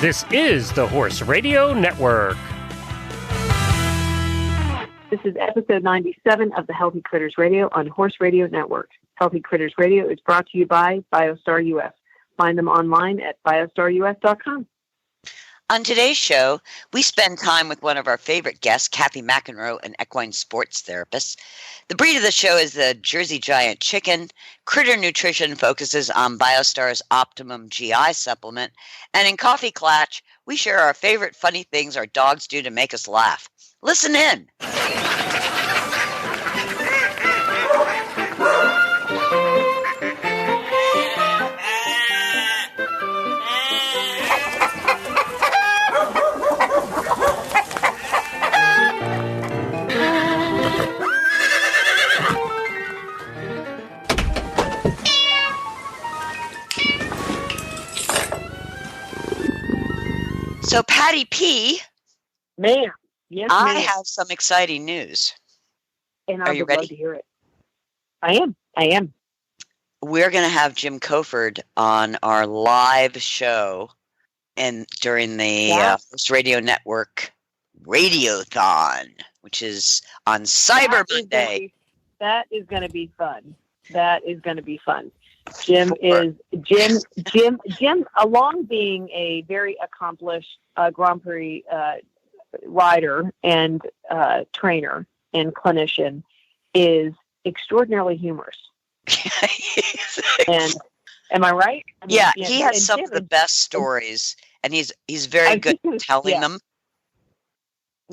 This is the Horse Radio Network. This is episode 97 of the Healthy Critters Radio on Horse Radio Network. Healthy Critters Radio is brought to you by Biostar US. Find them online at biostarus.com. On today's show, we spend time with one of our favorite guests, Cathy Macinroe, an equine sports therapist. The breed of the show is the Jersey Giant Chicken. Critter Nutrition focuses on Biostar's Optimum GI supplement. And in Coffee Klatch, we share our favorite funny things our dogs do to make us laugh. Listen in. So, Patty P. Ma'am. Yes, I ma'am. have some exciting news. And Are I you would ready? love to hear it. I am. We're going to have Jim Coford on our live show and during the Horse Radio Network Radiothon, which is on Cyber Monday. That is going to be fun. Jim, along being a very accomplished Grand Prix rider and trainer and clinician, is extraordinarily humorous. And am I right? I mean, yeah, he has some of the best stories, and he's very good at telling them.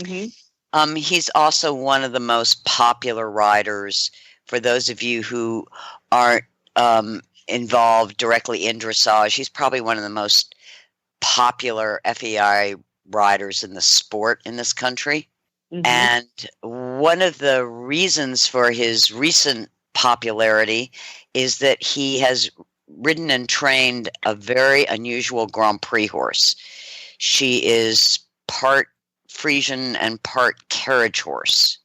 Mm-hmm. He's also one of the most popular riders. For those of you who aren't involved directly in dressage, he's probably one of the most popular FEI riders in the sport in this country. Mm-hmm. And one of the reasons for his recent popularity is that he has ridden and trained a very unusual Grand Prix horse. She is part Frisian and part carriage horse,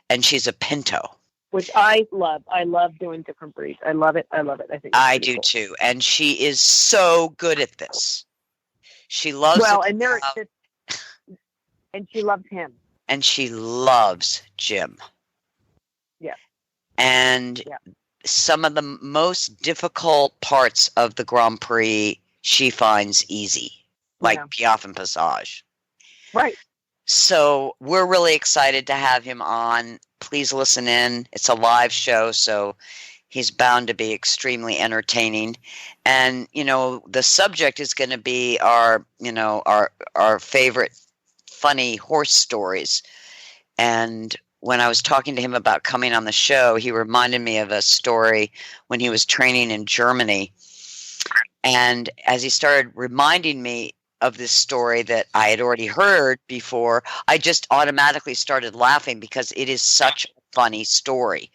and she's a pinto. Which I love. I love doing different breeds. I love it. I think I do cool. too. And she is so good at this. She loves and she loves him. And she loves Jim. Yeah. And some of the most difficult parts of the Grand Prix she finds easy, like Piaffe and Passage. Right. So we're really excited to have him on. Please listen in. It's a live show, so he's bound to be extremely entertaining. And, the subject is going to be our favorite funny horse stories. And when I was talking to him about coming on the show, he reminded me of a story when he was training in Germany. And as he started reminding me of this story that I had already heard before, I just automatically started laughing because it is such a funny story.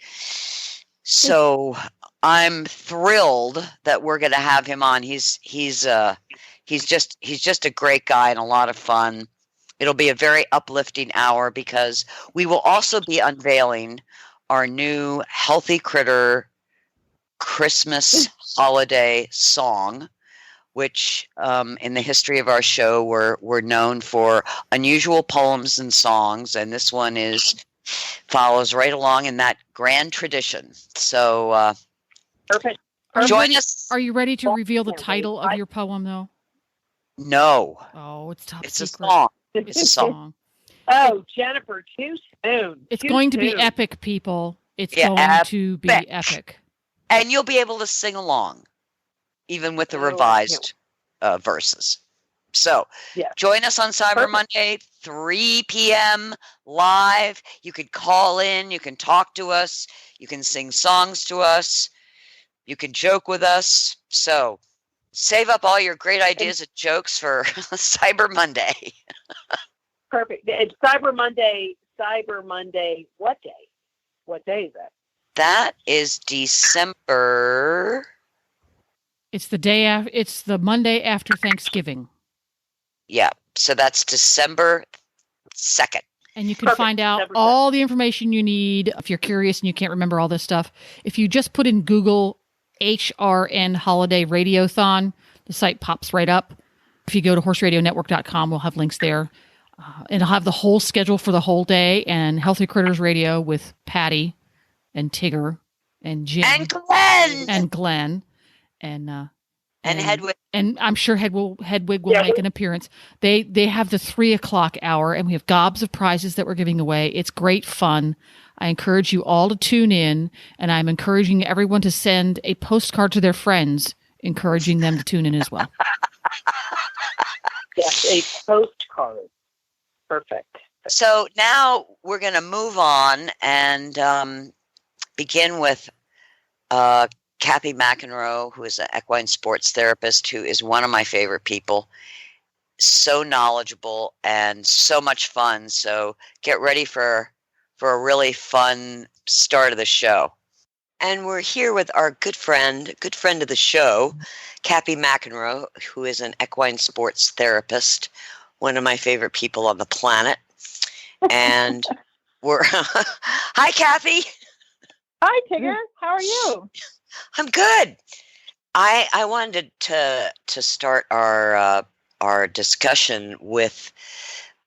So I'm thrilled that we're going to have him on. He's just a great guy and a lot of fun. It'll be a very uplifting hour because we will also be unveiling our new Healthy Critter Christmas holiday song, which in the history of our show we're known for unusual poems and songs, and this one follows right along in that grand tradition. So perfect. Join us. Are you ready to reveal the title of your poem, though? No. Oh, it's top It's secret. a song. It's a song. Oh, Jennifer, too soon. It's going to be epic, people. It's going to be epic. And you'll be able to sing along, even with the revised verses. So join us on Cyber Monday, 3 p.m. live. You could call in. You can talk to us. You can sing songs to us. You can joke with us. So save up all your great ideas and jokes for Cyber Monday. Perfect. It's Cyber Monday. What day? What day is that? That is December. It's the day after. It's the Monday after Thanksgiving. Yeah. So that's December 2nd. And you can find out all the information you need if you're curious and you can't remember all this stuff. If you just put in Google HRN Holiday Radiothon, the site pops right up. If you go to horseradionetwork.com, we'll have links there. And I'll have the whole schedule for the whole day and Healthy Critters Radio with Patty and Tigger and Jim. And Glenn. And Glenn. And Hedwig. And I'm sure Hedwig will make an appearance. They have the 3:00 hour, and we have gobs of prizes that we're giving away. It's great fun. I encourage you all to tune in, and I'm encouraging everyone to send a postcard to their friends, encouraging them to tune in as well. Yes, a postcard. Perfect. So now we're going to move on and begin with Cathy Macinroe, who is an equine sports therapist, who is one of my favorite people. So knowledgeable and so much fun. So get ready for a really fun start of the show. And we're here with our good friend of the show, Cathy Macinroe, who is an equine sports therapist, one of my favorite people on the planet. And we're Hi, Cathy. Hi, Tigger. How are you? I'm good. I wanted to start our discussion with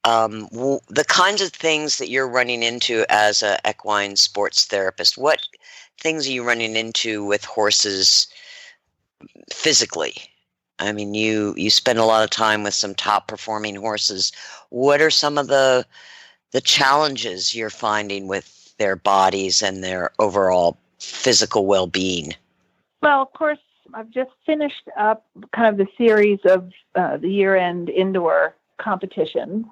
the kinds of things that you're running into as an equine sports therapist. What things are you running into with horses physically? I mean, you spend a lot of time with some top performing horses. What are some of the challenges you're finding with their bodies and their overall physical well-being? Well, of course, I've just finished up kind of the series of the year-end indoor competitions,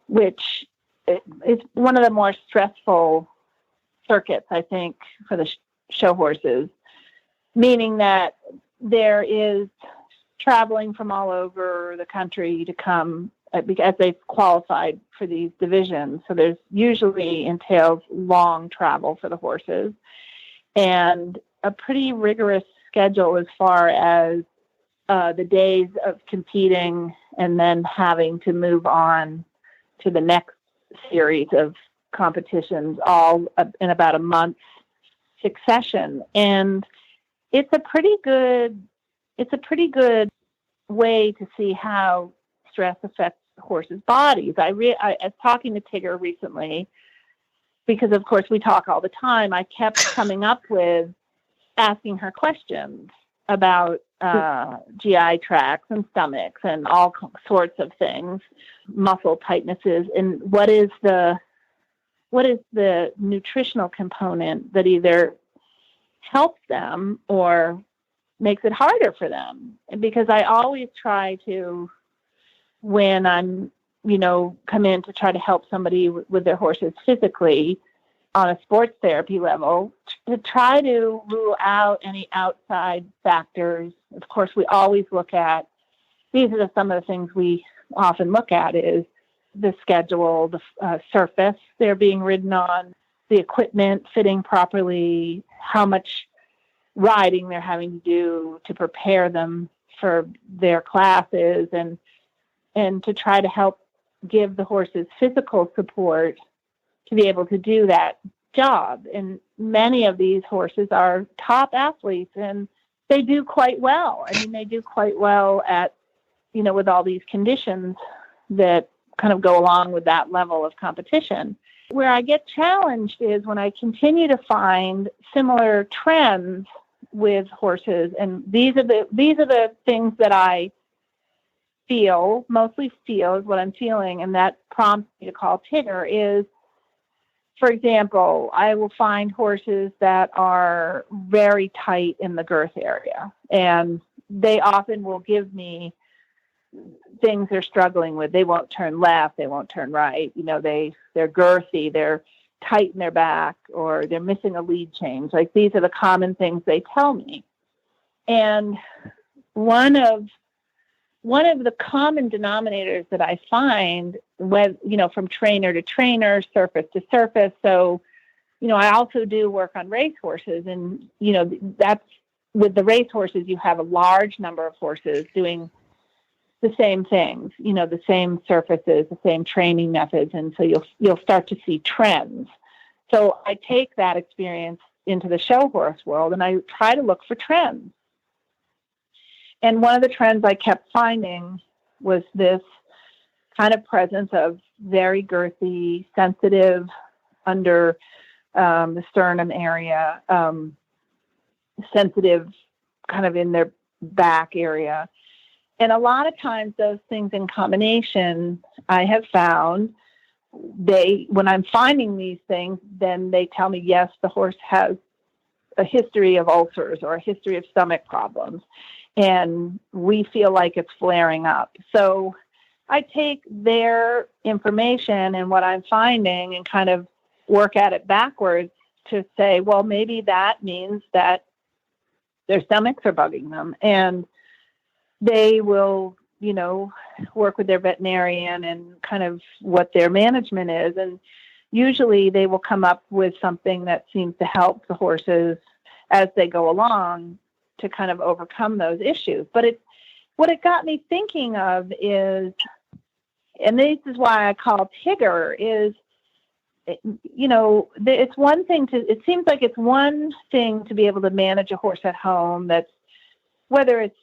which is one of the more stressful circuits, I think, for the show horses, meaning that there is traveling from all over the country to come as they've qualified for these divisions. So there's usually entails long travel for the horses and a pretty rigorous schedule as far as the days of competing and then having to move on to the next series of competitions, all in about a month's succession. And it's a pretty good way to see how stress affects horses' bodies. I was talking to Tigger recently because, of course, we talk all the time. I kept coming up with asking her questions about GI tracts and stomachs and all sorts of things, muscle tightnesses, and what is the nutritional component that either helps them or makes it harder for them. And because I always try to, when I'm, come in to try to help somebody with their horses physically on a sports therapy level, to try to rule out any outside factors. Of course, we always look at, these are some of the things we often look at is the schedule, the surface they're being ridden on, the equipment fitting properly, how much riding they're having to do to prepare them for their classes, and to try to help give the horses physical support to be able to do that job. And many of these horses are top athletes and they do quite well. I mean, they do quite well at, with all these conditions that kind of go along with that level of competition. Where I get challenged is when I continue to find similar trends with horses. And these are the things that I mostly feel is what I'm feeling. And that prompts me to call Tigger is, for example, I will find horses that are very tight in the girth area, and they often will give me things they're struggling with. They won't turn left, they won't turn right. They're girthy, they're tight in their back, or they're missing a lead change. Like, these are the common things they tell me. And one of the common denominators that I find, from trainer to trainer, surface to surface. So, I also do work on race horses, and, that's with the race horses, you have a large number of horses doing the same things, the same surfaces, the same training methods. And so you'll start to see trends. So I take that experience into the show horse world and I try to look for trends. And one of the trends I kept finding was this kind of presence of very girthy, sensitive under the sternum area, sensitive kind of in their back area. And a lot of times those things in combination, I have found when I'm finding these things, then they tell me, yes, the horse has a history of ulcers or a history of stomach problems. And we feel like it's flaring up. So I take their information and what I'm finding and kind of work at it backwards to say, well, maybe that means that their stomachs are bugging them. And they will, work with their veterinarian and kind of what their management is. And usually they will come up with something that seems to help the horses as they go along to kind of overcome those issues. But what it got me thinking of is, and this is why I call Tigger, is, it's one thing it seems like it's one thing to be able to manage a horse at home that's, whether it's,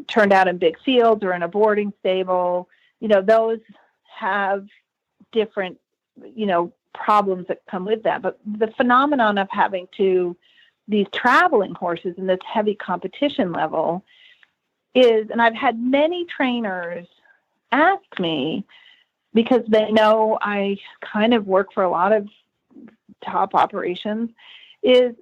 turned out in big fields or in a boarding stable, those have different, problems that come with that. But the phenomenon of having these traveling horses in this heavy competition level is, and I've had many trainers ask me, because they know I kind of work for a lot of top operations, is,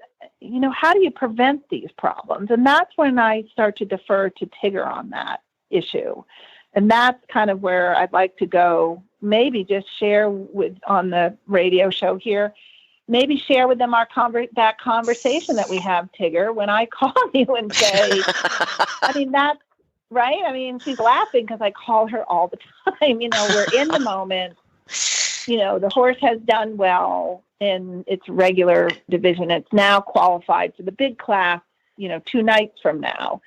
how do you prevent these problems? And that's when I start to defer to Tigger on that issue. And that's kind of where I'd like to go, maybe just share on the radio show here, maybe share with them that conversation that we have, Tigger, when I call you and say, that's right. She's laughing because I call her all the time. We're in the moment. The horse has done well in its regular division. It's now qualified for the big class, 2 nights from now,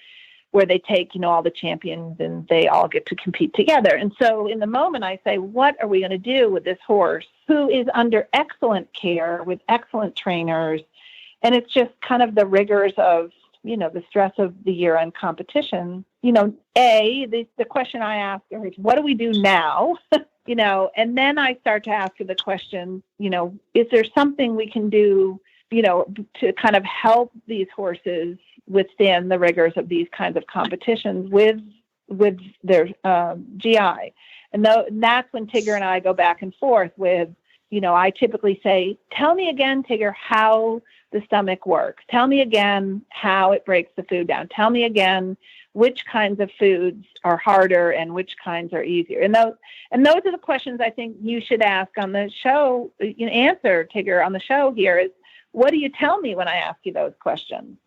where they take, all the champions and they all get to compete together. And so in the moment I say, what are we going to do with this horse who is under excellent care with excellent trainers? And it's just kind of the rigors of, the stress of the year-end competition. The question I ask her is, what do we do now? And then I start to ask her the question, is there something we can do, to kind of help these horses withstand the rigors of these kinds of competitions with their GI? And that's when Tigger and I go back and forth with, I typically say, tell me again, Tigger, how the stomach works. Tell me again how it breaks the food down. Tell me again which kinds of foods are harder and which kinds are easier. And those are the questions I think you should ask on the show, answer, Tigger, on the show here is, what do you tell me when I ask you those questions?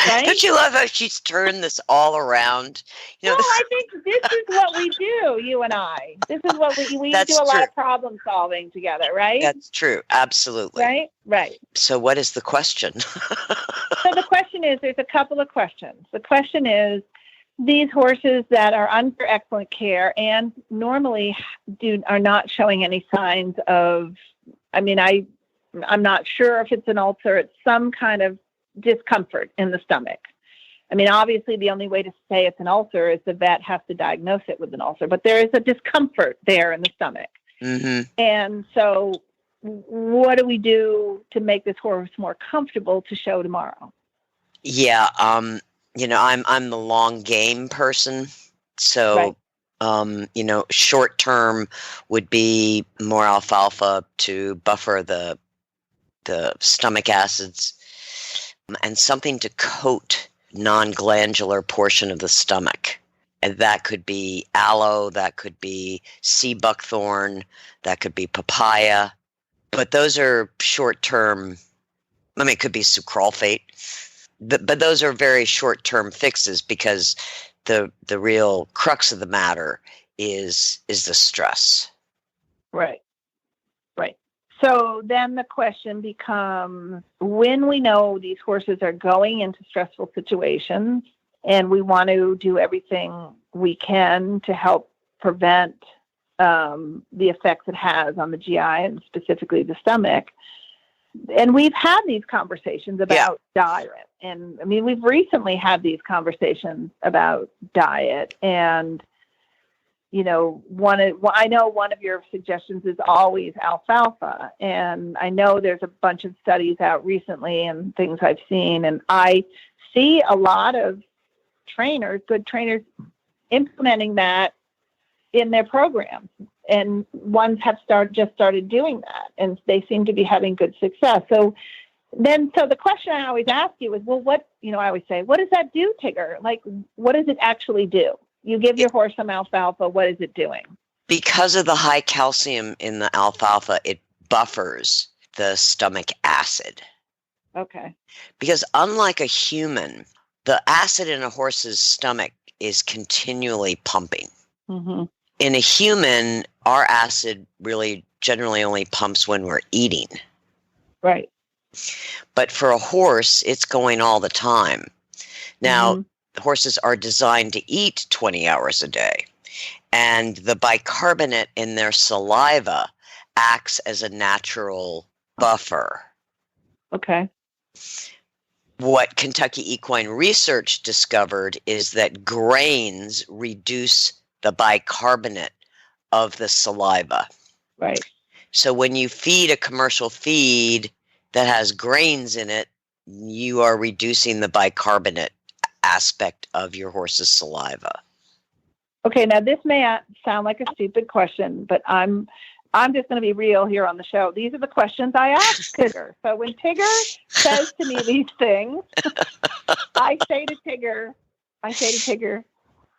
Right? Don't you love how she's turned this all around? I think this is what we do, you and I. This is what we do a lot of problem solving together, right? That's true. Absolutely. Right. So what is the question? So the question is, there's a couple of questions. The question is, these horses that are under excellent care and normally are not showing any signs of, I'm not sure if it's an ulcer, it's some kind of discomfort in the stomach. Obviously the only way to say it's an ulcer is the vet has to diagnose it with an ulcer, but there is a discomfort there in the stomach. Mm-hmm. And so what do we do to make this horse more comfortable to show tomorrow? Yeah. I'm the long game person. So, right. Short term would be more alfalfa to buffer the stomach acids, and something to coat non-glandular portion of the stomach. And that could be aloe, that could be sea buckthorn, that could be papaya. But those are short-term, it could be sucralfate. But those are very short-term fixes, because the real crux of the matter is the stress. Right. So then the question becomes, when we know these horses are going into stressful situations and we want to do everything we can to help prevent the effects it has on the GI and specifically the stomach, and we've had these conversations about diet. And I mean, we've recently had these conversations about diet. And, you know, I know one of your suggestions is always alfalfa. And I know there's a bunch of studies out recently and things I've seen. And I see a lot of good trainers, implementing that in their programs. And ones have just started doing that, and they seem to be having good success. So the question I always ask you is, well, I always say, what does that do, Tigger? Like, what does it actually do? You give your horse some alfalfa, what is it doing? Because of the high calcium in the alfalfa, it buffers the stomach acid. Okay. Because unlike a human, the acid in a horse's stomach is continually pumping. Mm-hmm. In a human, our acid really generally only pumps when we're eating. Right. But for a horse, it's going all the time. Now, horses are designed to eat 20 hours a day, and the bicarbonate in their saliva acts as a natural buffer. Okay. What Kentucky Equine Research discovered is that grains reduce the bicarbonate of the saliva. Right. So when you feed a commercial feed that has grains in it, you are reducing the bicarbonate aspect of your horse's saliva. Okay, now this may sound like a stupid question, but I'm just going to be real here on the show. These are the questions I ask Tigger. So when Tigger says to me these things, I say to Tigger,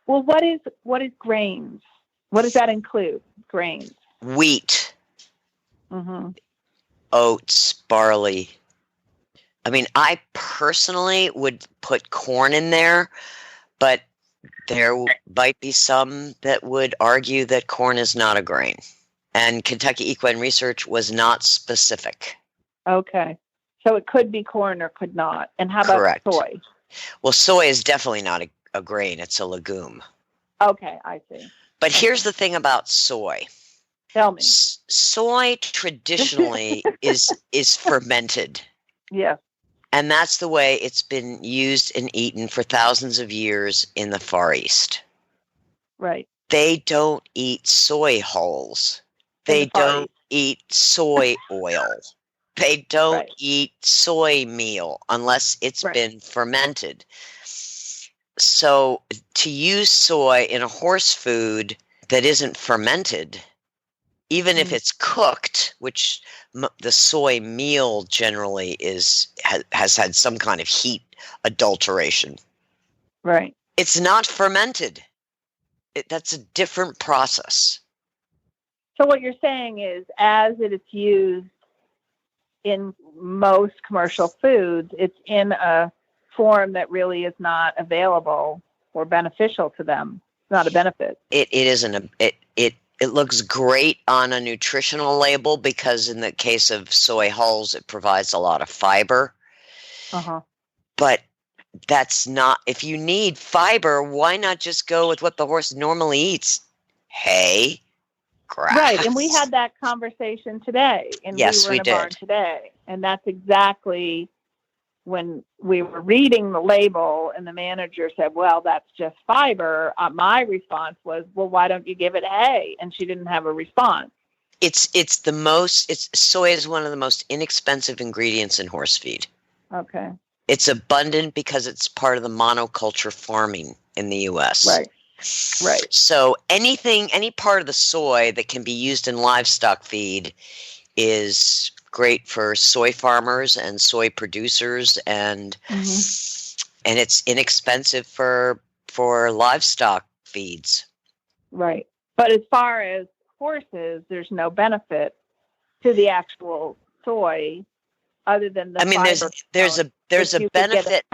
well, what is grains? What does that include? Grains. Wheat. Mm-hmm. Oats, barley. I mean, I personally would put corn in there, but there might be some that would argue that corn is not a grain. And Kentucky Equine Research was not specific. Okay. So it could be corn or could not. And how about soy? Well, soy is definitely not a grain. It's a legume. Okay, I see. But here's the thing about soy. Tell me. Soy traditionally is fermented. Yeah. And that's the way it's been used and eaten for thousands of years in the Far East. Right. They don't eat soy hulls. They don't eat soy oil. They don't eat soy meal unless it's been fermented. So to use soy in a horse food that isn't fermented, even if it's cooked, which the soy meal generally has had some kind of heat adulteration. Right. It's not fermented. That's a different process. So what you're saying is, as it is used in most commercial foods, it's in a form that really is not available or beneficial to them. It's not a benefit. It isn't. It looks great on a nutritional label because in the case of soy hulls, it provides a lot of fiber. Uh-huh. But that's not, if you need fiber, why not just go with what the horse normally eats? Hay, grass. Right, and we had that conversation today. And yes, we were in a barn today. And that's exactly when we were reading the label and the manager said, well, that's just fiber. My response was, well, why don't you give it hay? And she didn't have a response. Soy is one of the most inexpensive ingredients in horse feed. Okay. It's abundant because it's part of the monoculture farming in the U.S. Right. Right. So any part of the soy that can be used in livestock feed is great for soy farmers and soy producers, and it's inexpensive for livestock feeds. Right. But as far as horses, there's no benefit to the actual soy other than the fiber. There's a benefit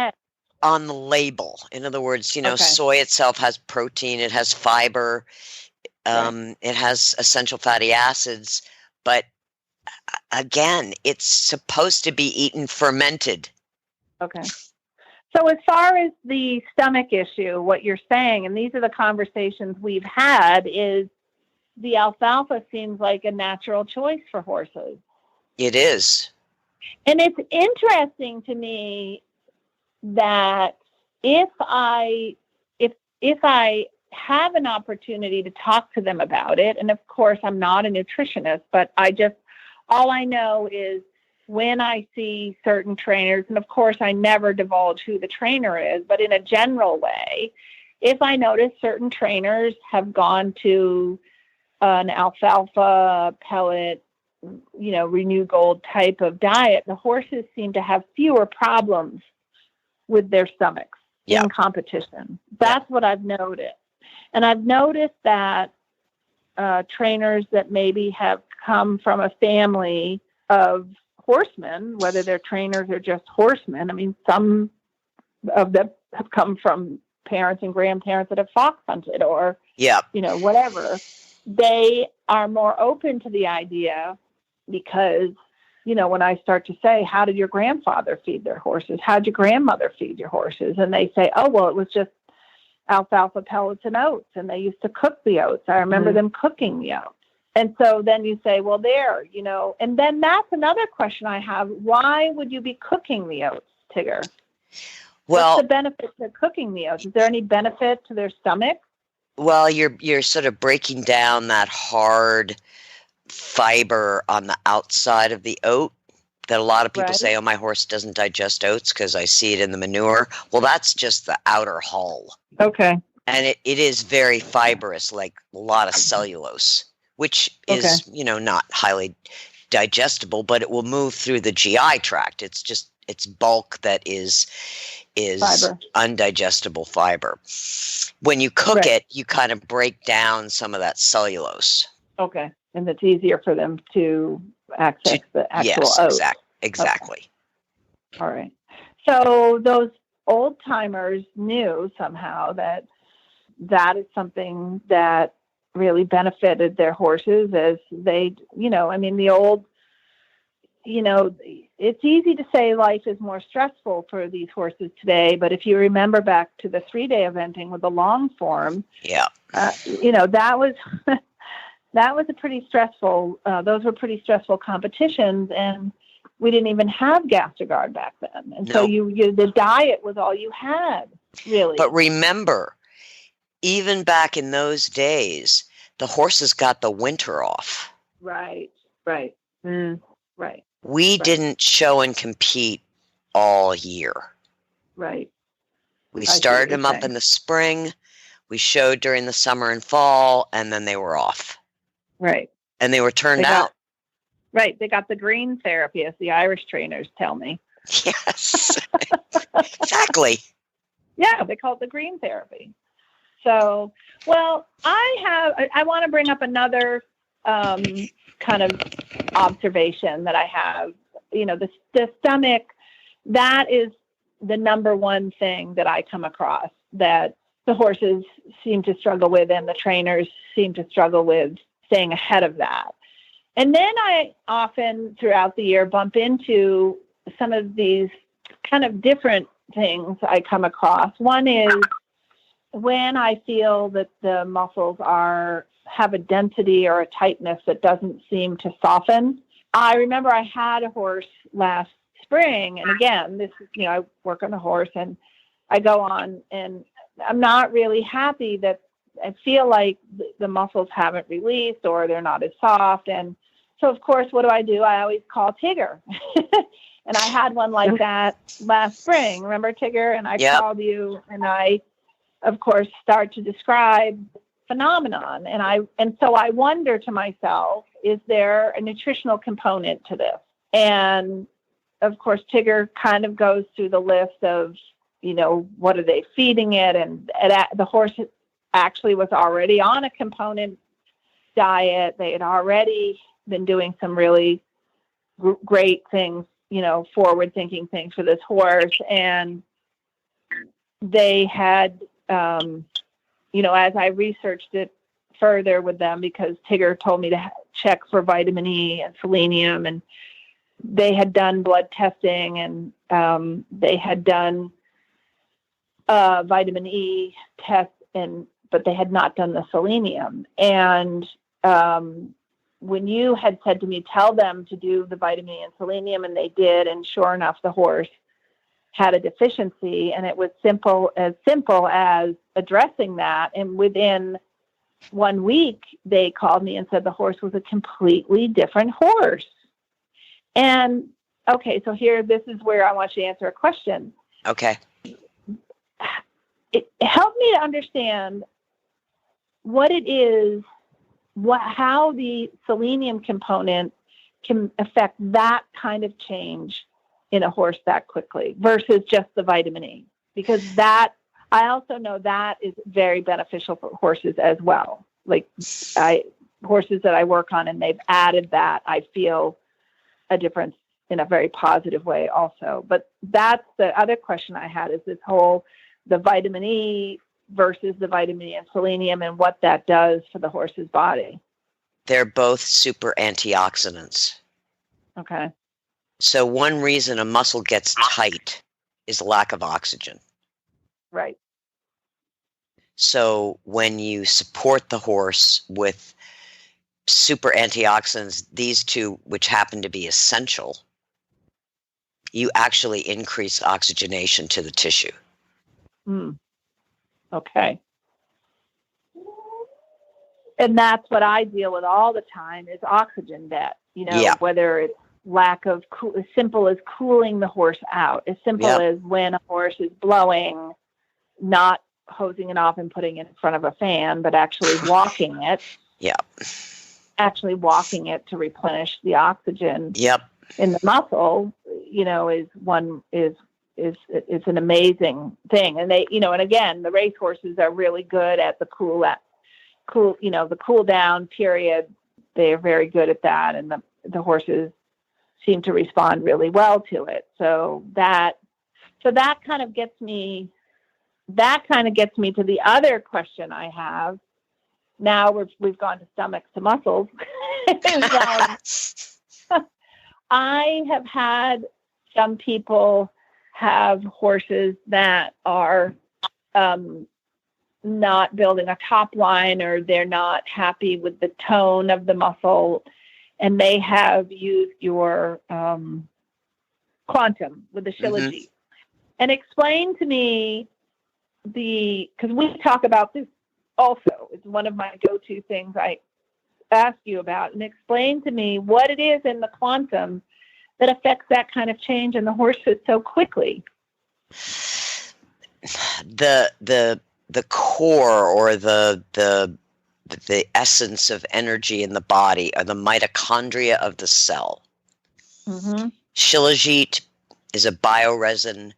on the label. In other words, soy itself has protein, it has fiber, it has essential fatty acids, but again, it's supposed to be eaten fermented. Okay. So as far as the stomach issue, what you're saying, and these are the conversations we've had, is the alfalfa seems like a natural choice for horses. It is. And it's interesting to me that if I have an opportunity to talk to them about it, and of course I'm not a nutritionist, but all I know is when I see certain trainers, and of course I never divulge who the trainer is, but in a general way, if I notice certain trainers have gone to an alfalfa pellet, Renew Gold type of diet, the horses seem to have fewer problems with their stomachs in competition. That's what I've noticed. And I've noticed that trainers that maybe have come from a family of horsemen, whether they're trainers or just horsemen, I mean, some of them have come from parents and grandparents that have fox hunted or, whatever. They are more open to the idea because, when I start to say, how did your grandfather feed their horses? How did your grandmother feed your horses? And they say, oh, well, it was just alfalfa pellets and oats. And they used to cook the oats. I remember them cooking the oats. And so then you say, well, and then that's another question I have. Why would you be cooking the oats, Tigger? Well, what's the benefit to cooking the oats? Is there any benefit to their stomach? Well, you're sort of breaking down that hard fiber on the outside of the oat that a lot of people say, oh, my horse doesn't digest oats because I see it in the manure. Well, that's just the outer hull. Okay. And it is very fibrous, like a lot of cellulose, which is, not highly digestible, but it will move through the GI tract. It's just, it's bulk that is fiber. Undigestible fiber. When you cook it, you kind of break down some of that cellulose. Okay. And it's easier for them to access the actual oats. Exactly. Okay. All right. So those old timers knew somehow that is something that really benefited their horses as they, the old, it's easy to say life is more stressful for these horses today, but if you remember back to the 3-day eventing with the long form, that was that was a pretty stressful. Those were pretty stressful competitions, and we didn't even have Gastrogard back then, and so the diet was all you had, really. But remember, even back in those days, the horses got the winter off. Right. We didn't show and compete all year. Right. We started them up in the spring. We showed during the summer and fall, and then they were off. Right. And they were turned out. Right. They got the green therapy, as the Irish trainers tell me. Yes. Exactly. Yeah, they call it the green therapy. So, well, I want to bring up another kind of observation that I have. The stomach, that is the number one thing that I come across that the horses seem to struggle with and the trainers seem to struggle with staying ahead of that. And then I often throughout the year bump into some of these kind of different things I come across. One is when I feel that the muscles have a density or a tightness that doesn't seem to soften. I remember I had a horse last spring, and again, this is, I work on a horse and I go on and I'm not really happy that I feel like the muscles haven't released or they're not as soft. And so, of course, what do? I always call Tigger. And I had one like that last spring. Remember, Tigger? And I called you and I, of course, start to describe phenomenon. And so I wonder to myself, is there a nutritional component to this? And of course, Tigger kind of goes through the list of, what are they feeding it? And the horse actually was already on a component diet. They had already been doing some really great things, forward thinking things for this horse. And they had, as I researched it further with them, because Tigger told me to check for vitamin E and selenium, and they had done blood testing and they had done vitamin E tests, but they had not done the selenium. And when you had said to me, tell them to do the vitamin E and selenium, and they did, and sure enough, the horse had a deficiency, and it was simple as addressing that. And within 1 week, they called me and said the horse was a completely different horse. And okay, so this is where I want you to answer a question. Okay. It helped me to understand what it is, how the selenium component can affect that kind of change in a horse that quickly versus just the vitamin E, because that, I also know that is very beneficial for horses as well. Like horses that I work on and they've added that, I feel a difference in a very positive way also. But that's the other question I had, is this whole, the vitamin E versus the vitamin E and selenium and what that does for the horse's body. They're both super antioxidants. Okay. So one reason a muscle gets tight is lack of oxygen. Right. So when you support the horse with super antioxidants, these two, which happen to be essential, you actually increase oxygenation to the tissue. Okay. And that's what I deal with all the time, is oxygen debt, whether it's lack of, as simple as cooling the horse out, as simple as when a horse is blowing, not hosing it off and putting it in front of a fan, but actually walking it. Actually walking it to replenish the oxygen in the muscle, is an amazing thing. And they, and again, the race horses are really good at the cool down period. They are very good at that. And the horses seem to respond really well to it. So that kind of gets me to the other question I have. Now we've gone to stomachs to muscles. I have had some people have horses that are not building a top line, or they're not happy with the tone of the muscle, and they have used your quantum with the Shilajit. And explain to me because we talk about this also. It's one of my go-to things I ask you about, and explain to me what it is in the quantum that affects that kind of change in the horses so quickly. The core, or the essence of energy in the body, are the mitochondria of the cell. Shilajit is a bioresin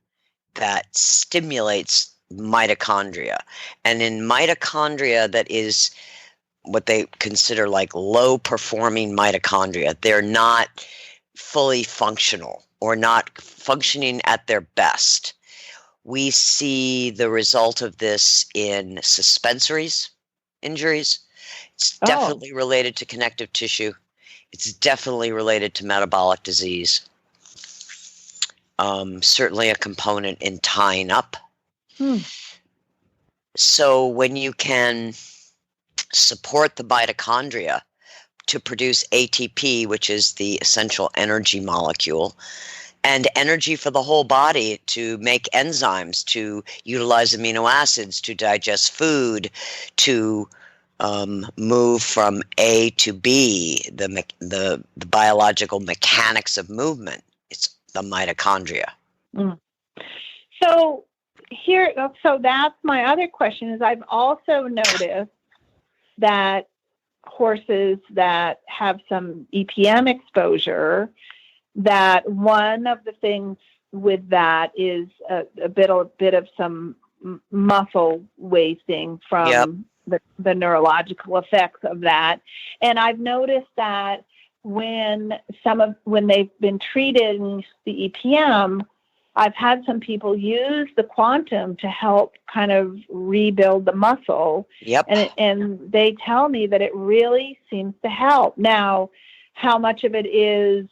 that stimulates mitochondria. And in mitochondria that is what they consider like low performing mitochondria, they're not fully functional or not functioning at their best. We see the result of this in suspensories injuries. It's definitely related to connective tissue. It's definitely related to metabolic disease. Certainly a component in tying up. So when you can support the mitochondria to produce ATP, which is the essential energy molecule, and energy for the whole body to make enzymes, to utilize amino acids, to digest food, to move from A to B, the biological mechanics of movement. It's the mitochondria. So that's my other question, is I've also noticed that horses that have some EPM exposure, that one of the things with that is a bit of some muscle wasting from the neurological effects of that. And I've noticed that when they've been treating the EPM, I've had some people use the quantum to help kind of rebuild the muscle. And they tell me that it really seems to help. Now, how much of it is,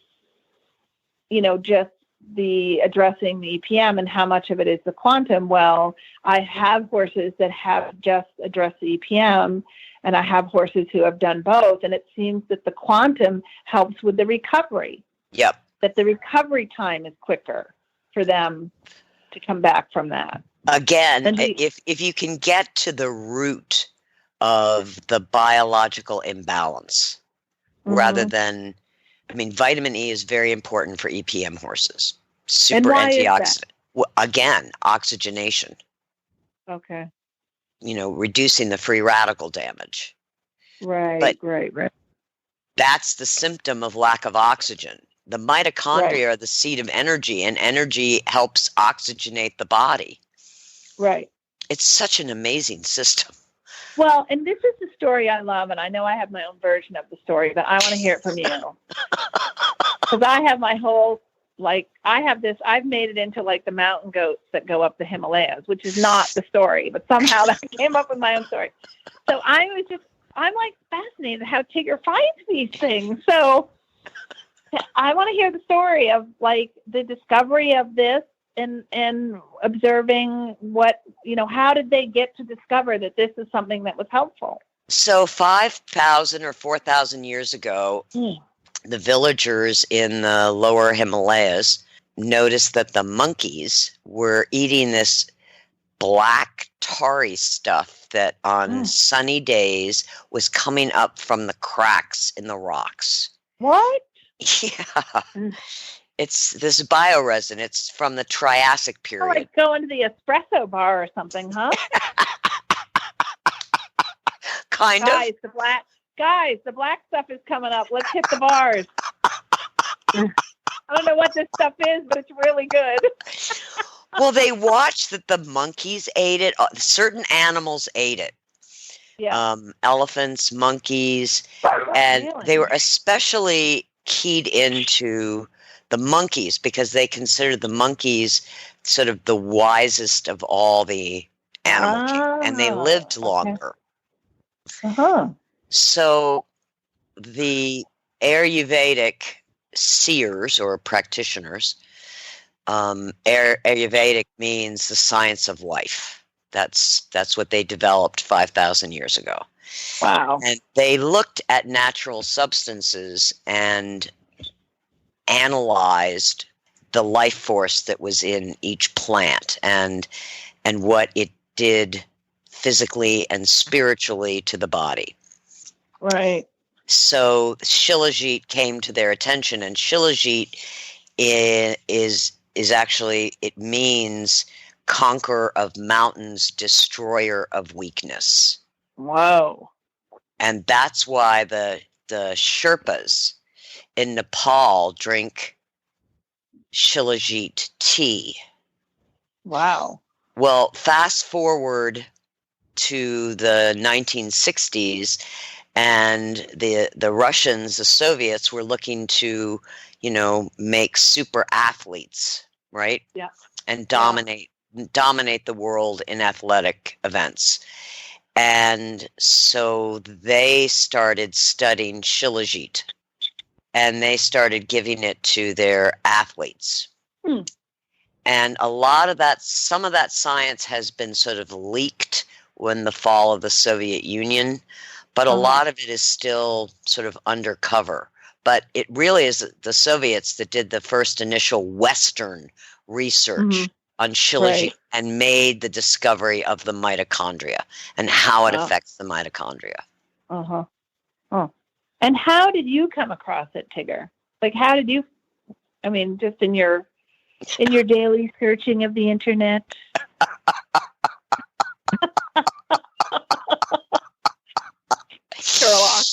just the addressing the EPM and how much of it is the quantum. Well, I have horses that have just addressed the EPM, and I have horses who have done both. And it seems that the quantum helps with the recovery. Yep. That the recovery time is quicker for them to come back from that. Again, if you can get to the root of the biological imbalance, rather than, I mean, vitamin E is very important for EPM horses. Super antioxidant. Well, again, oxygenation. Okay. Reducing the free radical damage. Right. That's the symptom of lack of oxygen. The mitochondria are the seat of energy, and energy helps oxygenate the body. Right. It's such an amazing system. Well, and this is the story I love, and I know I have my own version of the story, but I want to hear it from you. Because I have my whole, I've made it into like the mountain goats that go up the Himalayas, which is not the story, but somehow that came up with my own story. So I'm like fascinated how Tigger finds these things. So I want to hear the story of like the discovery of this and observing how did they get to discover that this is something that was helpful? So 5,000 or 4,000 years ago, the villagers in the lower Himalayas noticed that the monkeys were eating this black tarry stuff that on sunny days was coming up from the cracks in the rocks. What? Yeah. It's this bioresin. It's from the Triassic period. Like going to the espresso bar or something, huh? Kind of. The black stuff is coming up. Let's hit the bars. I don't know what this stuff is, but it's really good. Well, they watched that the monkeys ate it. Certain animals ate it. Yeah. Elephants, monkeys, and they were especially keyed into the monkeys because they considered the monkeys sort of the wisest of all the animal and they lived longer. So the Ayurvedic seers or practitioners, Ayurvedic means the science of life. That's what they developed 5,000 years ago. Wow. And they looked at natural substances and analyzed the life force that was in each plant and what it did physically and spiritually to the body. Right. So Shilajit came to their attention, and Shilajit is actually, it means conqueror of mountains, destroyer of weakness. Whoa. And that's why the Sherpas in Nepal drink Shilajit tea. Wow. Well, fast forward to the 1960s, and the Russians, the Soviets, were looking to, make super athletes, right? Yeah. And dominate the world in athletic events. And so they started studying Shilajit, and they started giving it to their athletes. And some of that science has been sort of leaked when the fall of the Soviet Union, but a lot of it is still sort of undercover. But it really is the Soviets that did the first initial Western research on Shilajit and made the discovery of the mitochondria and how it affects the mitochondria. And how did you come across it, Tigger? Like, how did you, just in your daily searching of the internet? Sherlock.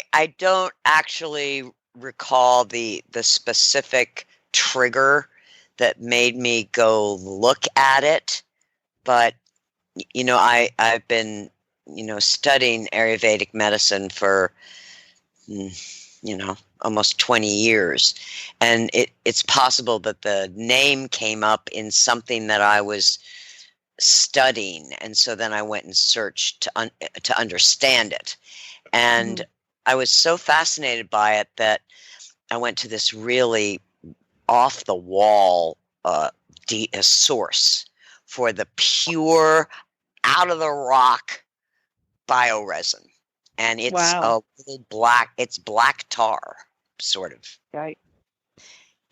I don't actually recall the specific trigger that made me go look at it, but I've been studying Ayurvedic medicine for almost 20 years, and it's possible that the name came up in something that I was studying, and so then I went and searched to understand it. And I was so fascinated by it that I went to this really off the wall source for the pure, out of the rock bioresin, and it's Wow. a little black. It's black tar, sort of. Right.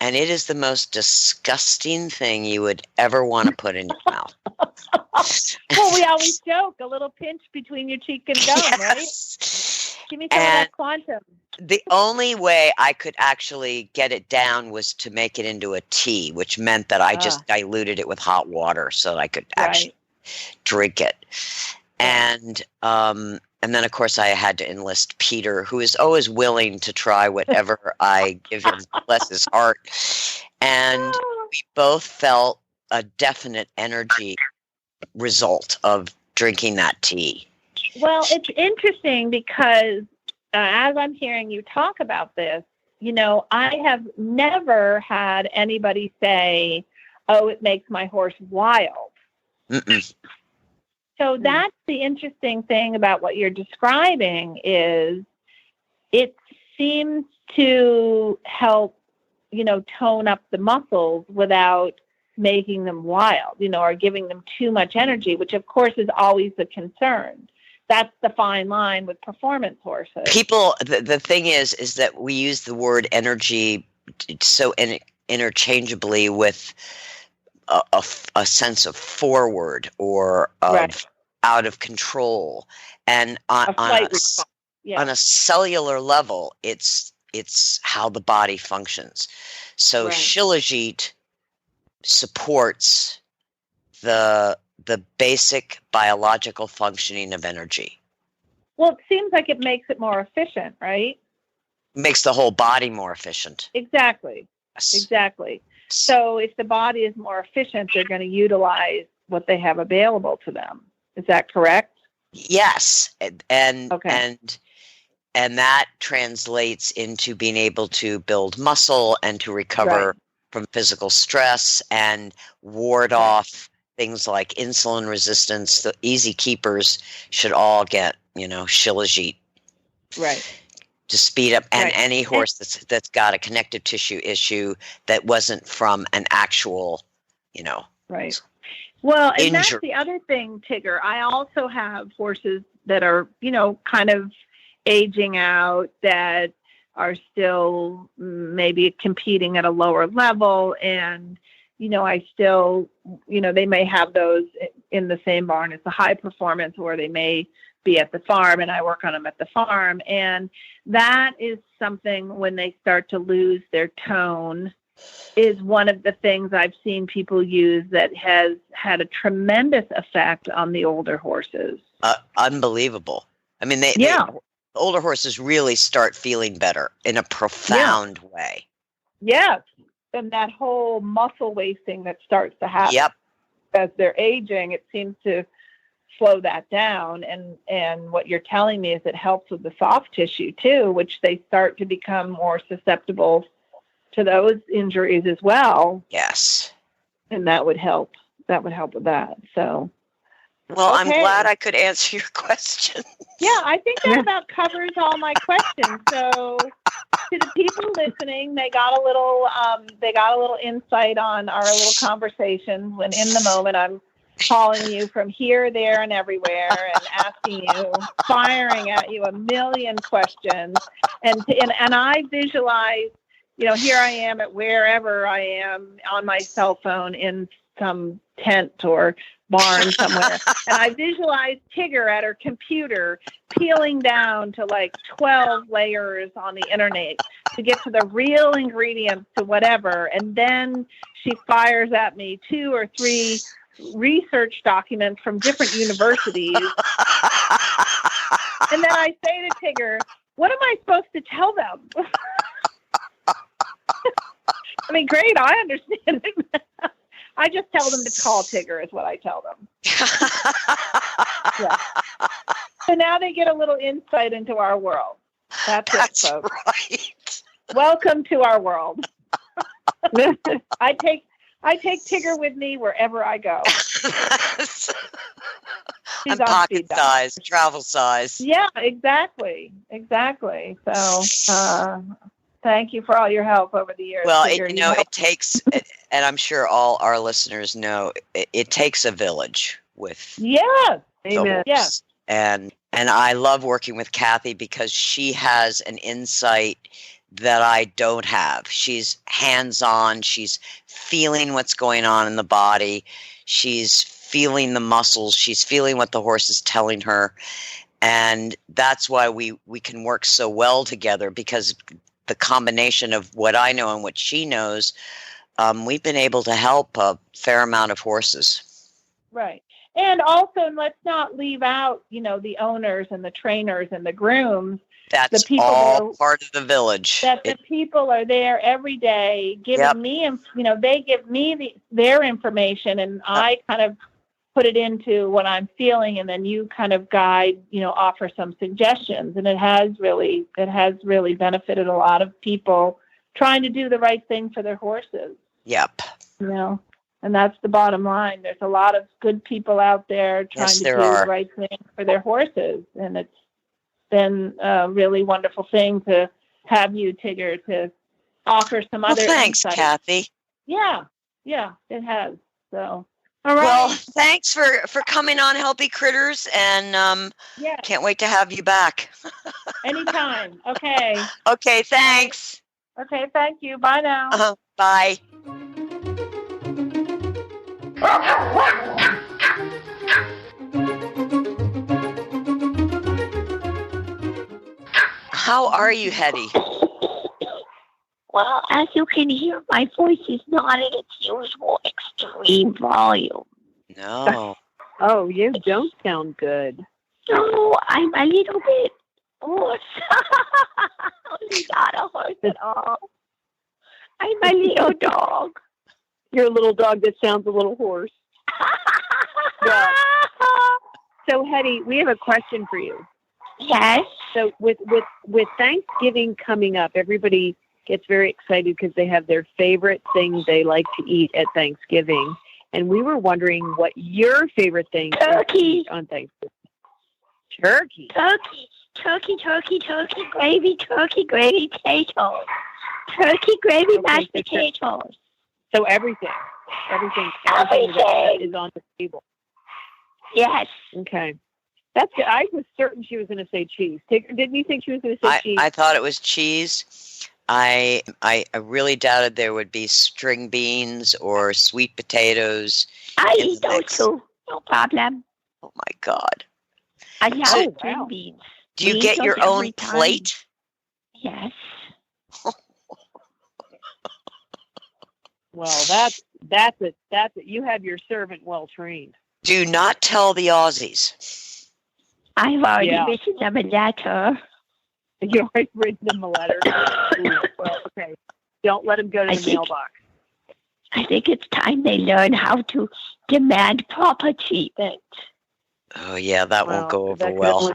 And it is the most disgusting thing you would ever want to put in your mouth. Well, we always joke, a little pinch between your cheek and gum, Yes. right? Give me some of that quantum. The only way I could actually get it down was to make it into a tea, which meant that I just diluted it with hot water so I could actually drink it. And then, of course, I had to enlist Peter, who is always willing to try whatever I give him, bless his heart. And we both felt a definite energy result of drinking that tea. Well, it's interesting because as I'm hearing you talk about this, I have never had anybody say, oh, it makes my horse wild. Mm-mm. So that's the interesting thing about what you're describing is it seems to help, tone up the muscles without making them wild, or giving them too much energy, which of course is always a concern. That's the fine line with performance horses. People, the thing is that we use the word energy so interchangeably with a sense of forward or of out of control, and on a cellular level, it's how the body functions. So Shilajit supports the basic biological functioning of energy. Well, it seems like it makes it more efficient, right? Makes the whole body more efficient. Exactly. Yes. Exactly. So if the body is more efficient, they're going to utilize what they have available to them. Is that correct? Yes. And that translates into being able to build muscle and to recover from physical stress and ward off things like insulin resistance. The easy keepers should all get, Shilajit. Right. To speed up, and any horse that's got a connective tissue issue that wasn't from an actual, Right. Well, and injury. That's the other thing, Tigger. I also have horses that are, kind of aging out, that are still maybe competing at a lower level, and I still, they may have those in the same barn as the high performance, or they may be at the farm, and I work on them at the farm. And that is something, when they start to lose their tone, is one of the things I've seen people use that has had a tremendous effect on the older horses. Unbelievable. I mean, the older horses really start feeling better in a profound way. Yes. And that whole muscle wasting that starts to happen as they're aging, it seems to slow that down. And what you're telling me is it helps with the soft tissue too, which they start to become more susceptible to those injuries as well. Yes. And that would help. That would help with that. So, well, I'm glad I could answer your question. Yeah, I think that about covers all my questions. So, to the people listening, they got a little insight on our little conversation. When in the moment, I'm calling you from here, there, and everywhere, and asking you, firing at you a million questions, and I visualize, here I am at wherever I am on my cell phone in some tent or barn somewhere. And I visualize Tigger at her computer peeling down to like 12 layers on the internet to get to the real ingredients to whatever. And then she fires at me 2 or 3 research documents from different universities. And then I say to Tigger, what am I supposed to tell them? I mean, great, I understand it. I just tell them to call Tigger is what I tell them. So now they get a little insight into our world. That's it, folks. Right. Welcome to our world. I take Tigger with me wherever I go. She's I'm on pocket speed dial. size, travel size. Yeah, exactly. So, thank you for all your help over the years. Well, Peter. it takes, and I'm sure all our listeners know, it takes a village with Yes. the Amen. horse. Yes. And I love working with Cathy because she has an insight that I don't have. She's hands-on. She's feeling what's going on in the body. She's feeling the muscles. She's feeling what the horse is telling her. And that's why we can work so well together, because the combination of what I know and what she knows, we've been able to help a fair amount of horses. Right. And also, let's not leave out, the owners and the trainers and the grooms. That's the people all part of the village. The people are there every day giving me, they give me their information, and I kind of put it into what I'm feeling, and then you kind of guide, offer some suggestions. And it has really benefited a lot of people trying to do the right thing for their horses. Yep. And that's the bottom line. There's a lot of good people out there trying to do the right thing for their horses. And it's been a really wonderful thing to have you, Tigger, to offer some other thanks, insights. Cathy. Yeah, it has. So, all right. Well, thanks for coming on Healthy Critters, and can't wait to have you back. Anytime. Okay. Okay, thanks. Okay, thank you. Bye now. Bye. How are you, Hetty? Well, as you can hear, my voice is not at its usual extreme volume. No. Oh, you don't sound good. No, I'm a little bit hoarse. Not a horse at all. I'm a little dog. You're a little dog that sounds a little hoarse. Yeah. So, Hetty, we have a question for you. Yes. So, with Thanksgiving coming up, everybody gets very excited because they have their favorite thing they like to eat at Thanksgiving. And we were wondering what your favorite thing is to eat on Thanksgiving. Turkey. Turkey gravy, potatoes. Turkey gravy, mashed potatoes. So everything that is on the table. Yes. Okay. That's good. I was certain she was going to say cheese. Didn't you think she was going to say cheese? I thought it was cheese. I really doubted there would be string beans or sweet potatoes. I eat those too. No problem. Oh my God. I love string beans. Do you get your own plate? Yes. Well, that's it. You have your servant well trained. Do not tell the Aussies. I've already written them a letter. You've already written them a letter. Well, okay. Don't let them go to the mailbox. I think it's time they learn how to demand proper treatment. Oh, yeah, that won't go over well.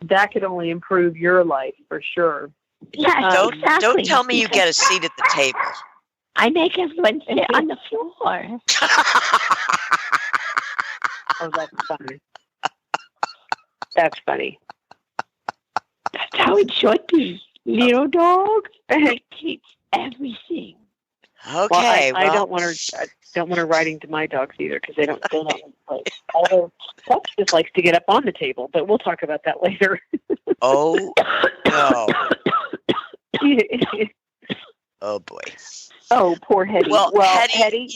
That could only improve your life, for sure. Yes, exactly. Don't tell me you get a seat at the table. I make everyone sit on the floor. Oh, that's funny. That's funny. That's how it should be. Little dog takes everything. Okay. Well, I don't want her riding to my dogs either because they don't sit on the plate. Although Clutch just likes to get up on the table, but we'll talk about that later. Oh no. Oh boy. Oh, poor Hetty. Well, Hetty,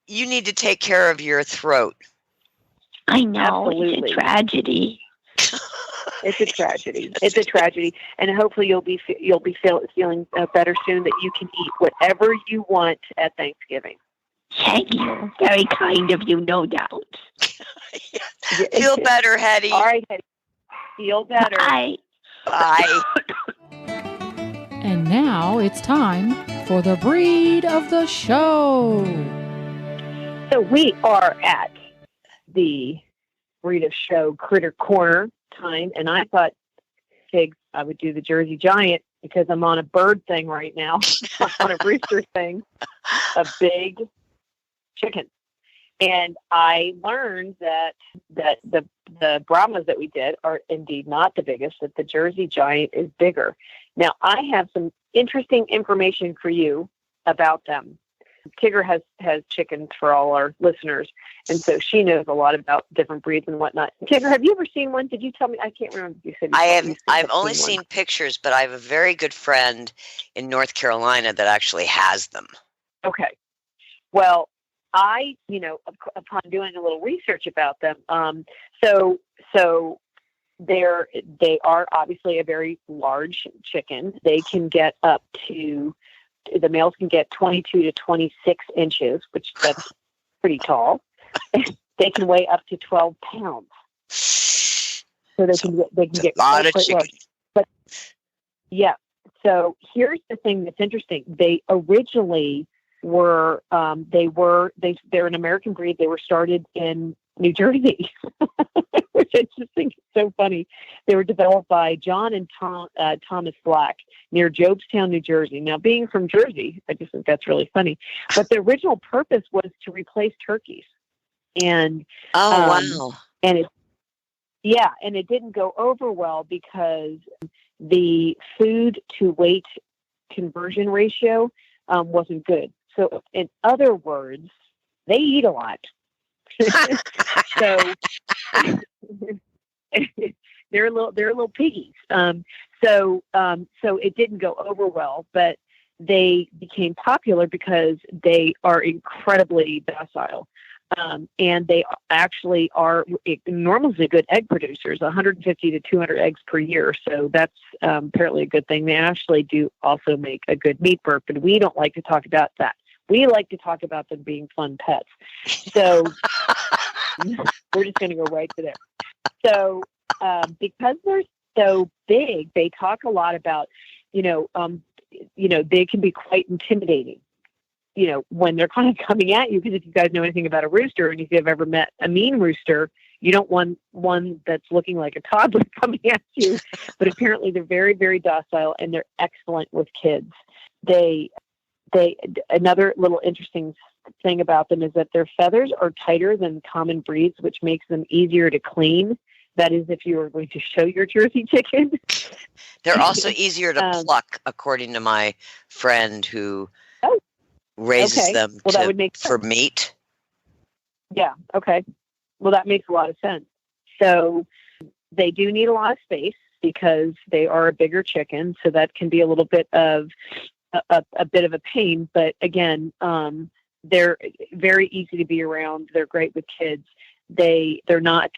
you need to take care of your throat. I know. Absolutely. It's a tragedy. It's a tragedy. It's a tragedy, and hopefully you'll be feeling better soon. That you can eat whatever you want at Thanksgiving. Thank you. Very kind of you, no doubt. Feel better, Hetty. All right, Hetty. Feel better. Bye. Bye. And now it's time for the breed of the show. So we are at the breed of show Critter Corner time, and I thought, Tig, I would do the Jersey Giant because I'm on a bird thing right now. I'm on a rooster thing, a big chicken. And I learned that the Brahmas that we did are indeed not the biggest, that the Jersey Giant is bigger. Now, I have some interesting information for you about them. Tigger has chickens for all our listeners, and so she knows a lot about different breeds and whatnot. Tigger, have you ever seen one? Did you tell me? I can't remember if you said you I've only seen pictures, but I have a very good friend in North Carolina that actually has them. Okay. Well, I, upon doing a little research about them, so they are obviously a very large chicken. They can get up to, the males can get 22 to 26 inches, which that's pretty tall. They can weigh up to 12 pounds. So they can get a lot of quite chicken. large. But yeah. So here's the thing that's interesting. They originally were they're an American breed. They were started in New Jersey, which I just think is so funny. They were developed by John and Thomas Black near Jobstown, New Jersey. Now, being from Jersey, I just think that's really funny. But the original purpose was to replace turkeys, and wow, and it didn't go over well because the food to weight conversion ratio wasn't good. So, in other words, they eat a lot. So they're little piggies. So it didn't go over well, but they became popular because they are incredibly docile. And they actually are enormously good egg producers, 150 to 200 eggs per year. So that's apparently a good thing. They actually do also make a good meat bird, but we don't like to talk about that. We like to talk about them being fun pets. So we're just going to go right to there. So because they're so big, they talk a lot about, they can be quite intimidating. When they're kind of coming at you, because if you guys know anything about a rooster, and if you've ever met a mean rooster, you don't want one that's looking like a toddler coming at you. But apparently they're very, very docile, and they're excellent with kids. Another little interesting thing about them is that their feathers are tighter than common breeds, which makes them easier to clean. That is, if you were going to show your Jersey chicken. They're also easier to pluck, according to my friend who raises them that would make for meat. Yeah. Okay. Well, that makes a lot of sense. So they do need a lot of space because they are a bigger chicken. So that can be a little bit of a bit of a pain. But again, they're very easy to be around. They're great with kids. They're not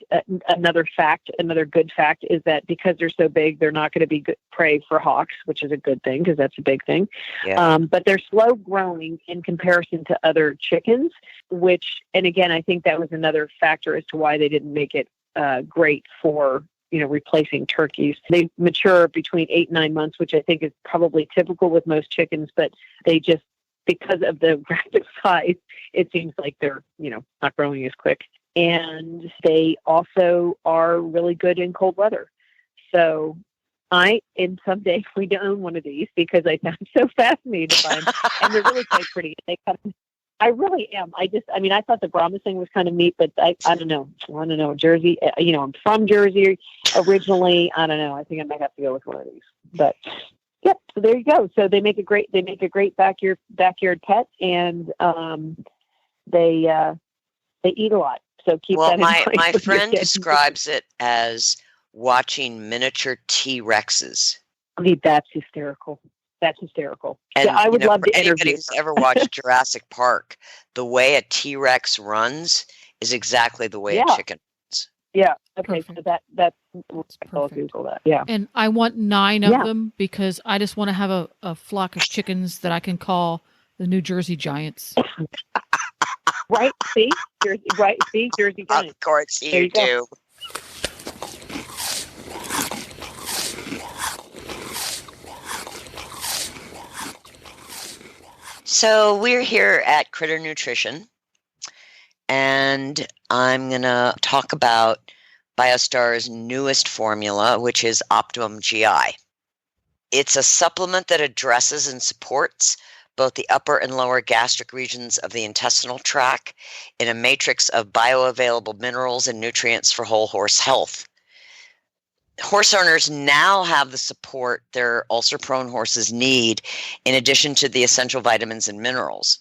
another good fact is that because they're so big, they're not going to be good prey for hawks, which is a good thing because that's a big thing. Yeah. But they're slow growing in comparison to other chickens, and again, I think that was another factor as to why they didn't make it great for replacing turkeys. They mature between 8 and 9 months, which I think is probably typical with most chickens, but they just, because of the rapid size, it seems like they're, not growing as quick. And they also are really good in cold weather. So someday we don't own one of these because I found so fascinated by them. And they're really quite pretty. I really am. I thought the Brahmas thing was kind of neat, but I don't know. Jersey, I'm from Jersey originally. I don't know. I think I might have to go with one of these. But yep. So there you go. So they make a great backyard pet, and they eat a lot. So keep that in mind. My friend describes it as watching miniature T-Rexes. I mean, that's hysterical. And, yeah, I would love to interview. Anybody who's ever watched Jurassic Park, the way a T-Rex runs is exactly the way a chicken runs. Yeah. Okay. Perfect. So that's I'll Google that. Yeah. And I want 9 of them because I just want to have a flock of chickens that I can call the New Jersey Giants. Right. See? Jersey Giants. Of course you do. So we're here at Critter Nutrition, and I'm going to talk about Biostar's newest formula, which is Optimum GI. It's a supplement that addresses and supports both the upper and lower gastric regions of the intestinal tract in a matrix of bioavailable minerals and nutrients for whole horse health. Horse owners now have the support their ulcer-prone horses need, in addition to the essential vitamins and minerals.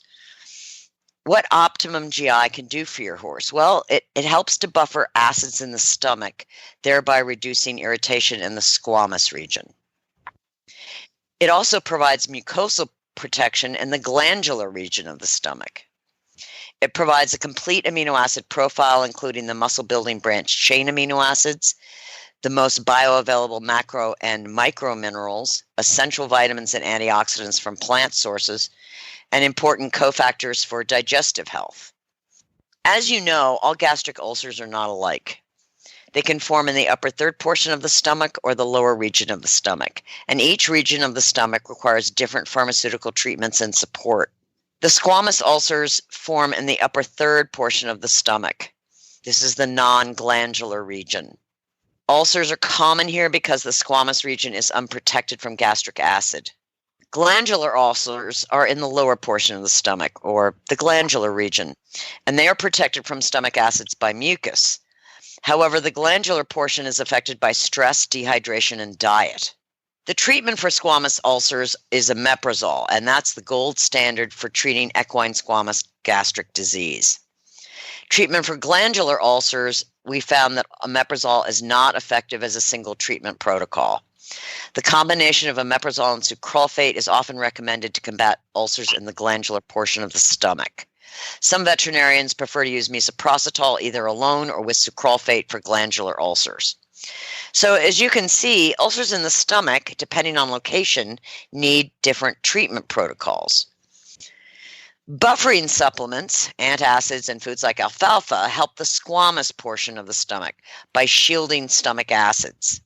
What Optimum GI can do for your horse? Well, it helps to buffer acids in the stomach, thereby reducing irritation in the squamous region. It also provides mucosal protection in the glandular region of the stomach. It provides a complete amino acid profile, including the muscle-building branch chain amino acids, the most bioavailable macro and micro minerals, essential vitamins and antioxidants from plant sources, and important cofactors for digestive health. As you know, all gastric ulcers are not alike. They can form in the upper third portion of the stomach or the lower region of the stomach, and each region of the stomach requires different pharmaceutical treatments and support. The squamous ulcers form in the upper third portion of the stomach. This is the non-glandular region. Ulcers are common here because the squamous region is unprotected from gastric acid. Glandular ulcers are in the lower portion of the stomach, or the glandular region, and they are protected from stomach acids by mucus. However, the glandular portion is affected by stress, dehydration, and diet. The treatment for squamous ulcers is omeprazole, and that's the gold standard for treating equine squamous gastric disease. Treatment for glandular ulcers, we found that omeprazole is not effective as a single treatment protocol. The combination of omeprazole and sucralfate is often recommended to combat ulcers in the glandular portion of the stomach. Some veterinarians prefer to use misoprostol either alone or with sucralfate for glandular ulcers. So as you can see, ulcers in the stomach, depending on location, need different treatment protocols. Buffering supplements, antacids, and foods like alfalfa help the squamous portion of the stomach by shielding stomach acids.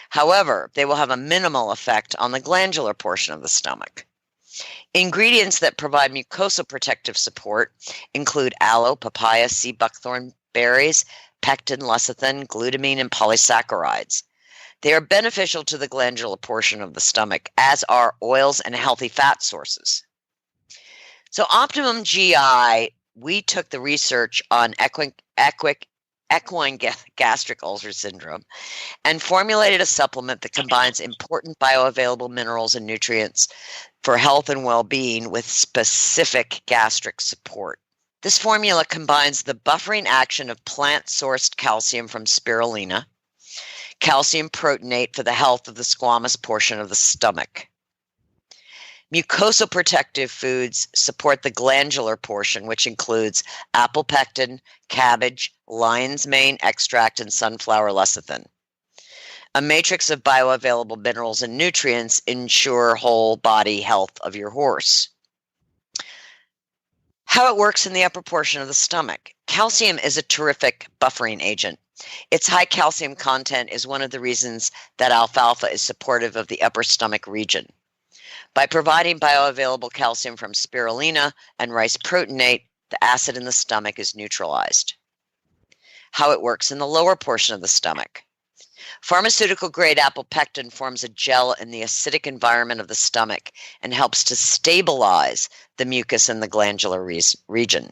However, they will have a minimal effect on the glandular portion of the stomach. Ingredients that provide mucosal protective support include aloe, papaya, sea buckthorn berries, pectin, lecithin, glutamine, and polysaccharides. They are beneficial to the glandular portion of the stomach, as are oils and healthy fat sources. So Optimum GI, we took the research on equine gastric ulcer syndrome and formulated a supplement that combines important bioavailable minerals and nutrients for health and well-being with specific gastric support. This formula combines the buffering action of plant-sourced calcium from spirulina, calcium proteinate for the health of the squamous portion of the stomach. Mucosal protective foods support the glandular portion, which includes apple pectin, cabbage, lion's mane extract, and sunflower lecithin. A matrix of bioavailable minerals and nutrients ensure whole body health of your horse. How it works in the upper portion of the stomach. Calcium is a terrific buffering agent. Its high calcium content is one of the reasons that alfalfa is supportive of the upper stomach region. By providing bioavailable calcium from spirulina and rice proteinate, the acid in the stomach is neutralized. How it works in the lower portion of the stomach. Pharmaceutical-grade apple pectin forms a gel in the acidic environment of the stomach and helps to stabilize the mucus in the glandular region.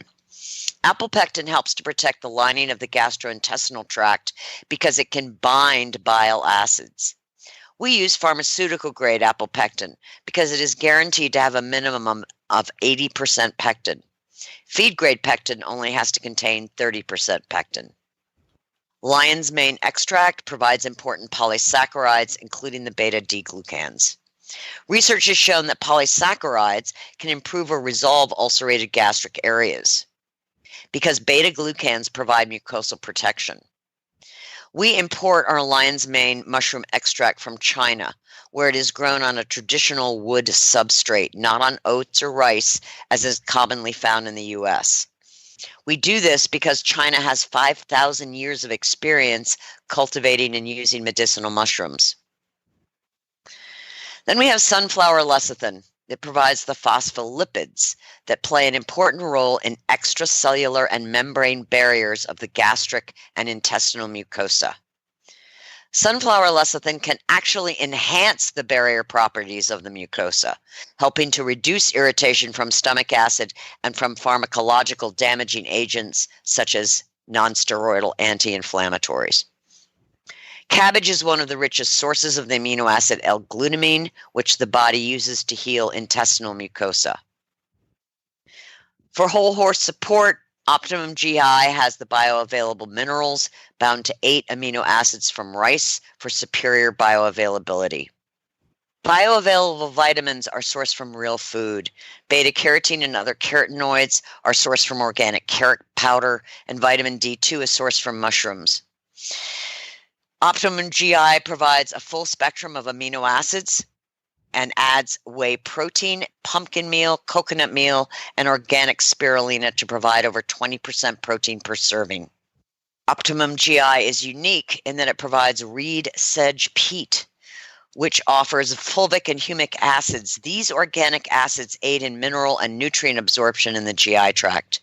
Apple pectin helps to protect the lining of the gastrointestinal tract because it can bind bile acids. We use pharmaceutical-grade apple pectin because it is guaranteed to have a minimum of 80% pectin. Feed-grade pectin only has to contain 30% pectin. Lion's mane extract provides important polysaccharides, including the beta-D-glucans. Research has shown that polysaccharides can improve or resolve ulcerated gastric areas because beta-glucans provide mucosal protection. We import our lion's mane mushroom extract from China, where it is grown on a traditional wood substrate, not on oats or rice, as is commonly found in the U.S. We do this because China has 5,000 years of experience cultivating and using medicinal mushrooms. Then we have sunflower lecithin. It provides the phospholipids that play an important role in extracellular and membrane barriers of the gastric and intestinal mucosa. Sunflower lecithin can actually enhance the barrier properties of the mucosa, helping to reduce irritation from stomach acid and from pharmacological damaging agents such as nonsteroidal anti-inflammatories. Cabbage is one of the richest sources of the amino acid L-glutamine, which the body uses to heal intestinal mucosa. For whole horse support, Optimum GI has the bioavailable minerals bound to 8 amino acids from rice for superior bioavailability. Bioavailable vitamins are sourced from real food. Beta-carotene and other carotenoids are sourced from organic carrot powder, and vitamin D2 is sourced from mushrooms. Optimum GI provides a full spectrum of amino acids and adds whey protein, pumpkin meal, coconut meal, and organic spirulina to provide over 20% protein per serving. Optimum GI is unique in that it provides reed sedge peat, which offers fulvic and humic acids. These organic acids aid in mineral and nutrient absorption in the GI tract.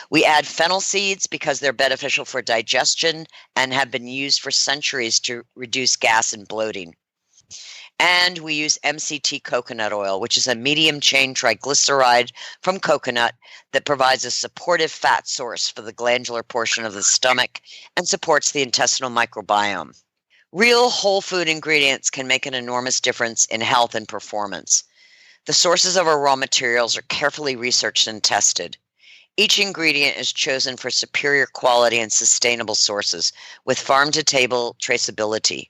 We add fennel seeds because they're beneficial for digestion and have been used for centuries to reduce gas and bloating. And we use MCT coconut oil, which is a medium-chain triglyceride from coconut that provides a supportive fat source for the glandular portion of the stomach and supports the intestinal microbiome. Real whole food ingredients can make an enormous difference in health and performance. The sources of our raw materials are carefully researched and tested. Each ingredient is chosen for superior quality and sustainable sources with farm-to-table traceability.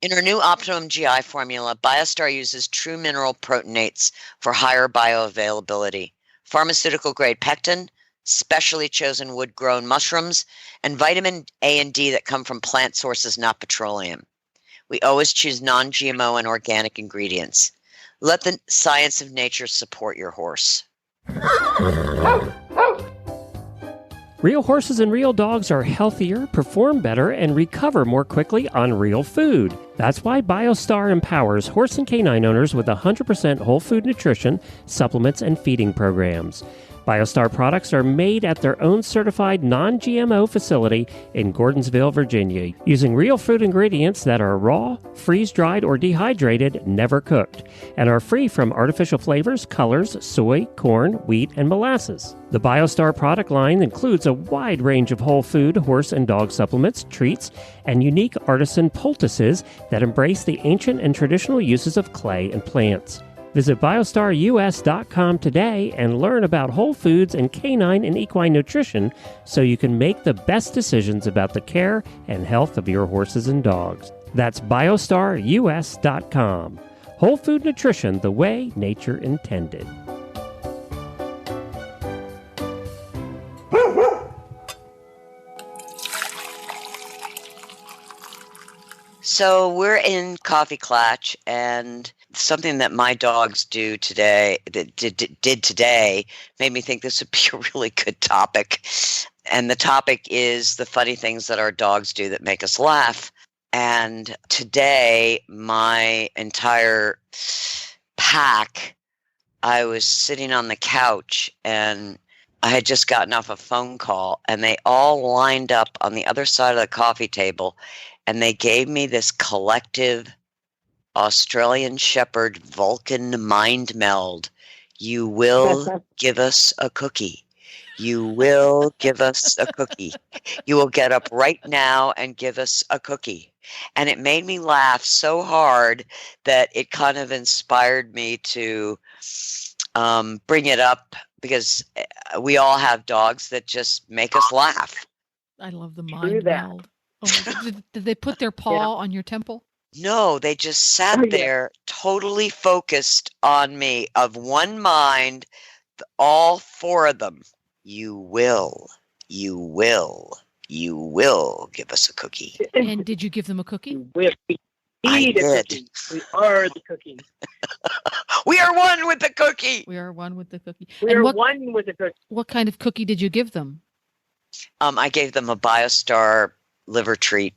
In our new Optimum GI formula, Biostar uses true mineral proteinates for higher bioavailability, pharmaceutical-grade pectin, specially chosen wood-grown mushrooms, and vitamin A and D that come from plant sources, not petroleum. We always choose non-GMO and organic ingredients. Let the science of nature support your horse. Real horses and real dogs are healthier, perform better, and recover more quickly on real food. That's why Biostar empowers horse and canine owners with 100% whole food nutrition, supplements, and feeding programs. Biostar products are made at their own certified non-GMO facility in Gordonsville, Virginia, using real food ingredients that are raw, freeze-dried, or dehydrated, never cooked, and are free from artificial flavors, colors, soy, corn, wheat, and molasses. The Biostar product line includes a wide range of whole food, horse and dog supplements, treats, and unique artisan poultices that embrace the ancient and traditional uses of clay and plants. Visit biostarus.com today and learn about whole foods and canine and equine nutrition so you can make the best decisions about the care and health of your horses and dogs. That's biostarus.com. Whole food nutrition the way nature intended. So we're in Coffee Klatch, and something that my dogs do today, that did today, made me think this would be a really good topic. And the topic is the funny things that our dogs do that make us laugh. And today, my entire pack, I was sitting on the couch and I had just gotten off a phone call, and they all lined up on the other side of the coffee table, and they gave me this collective Australian Shepherd Vulcan mind meld. You will give us a cookie. You will give us a cookie. You will get up right now and give us a cookie. And it made me laugh so hard that it kind of inspired me to bring it up, because we all have dogs that just make us laugh. I love the mind meld. Oh, did they put their paw on your temple? No, they just sat there totally focused on me, of one mind, all four of them. You will give us a cookie. And did you give them a cookie? We eat a cookie. We are the cookie. We are one with the cookie. We are one with the cookie. We are one with the cookie. What kind of cookie did you give them? I gave them a Biostar liver treat.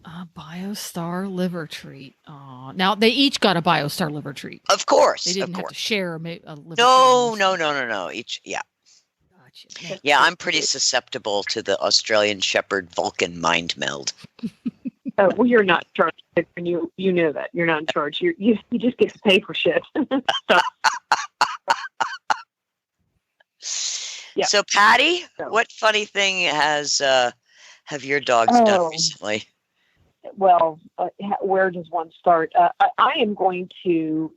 A Biostar liver treat. Oh, now they each got a Biostar liver treat. Of course. They didn't have to share a liver treat. No. Each, yeah. Gotcha. Yeah, I'm pretty susceptible to the Australian Shepherd Vulcan mind meld. Oh, well, you're not in charge, and you know that you're not in charge. You just get to pay for shit. Yeah. So, Patty, So. what funny thing have your dogs done recently? Well, where does one start? I am going to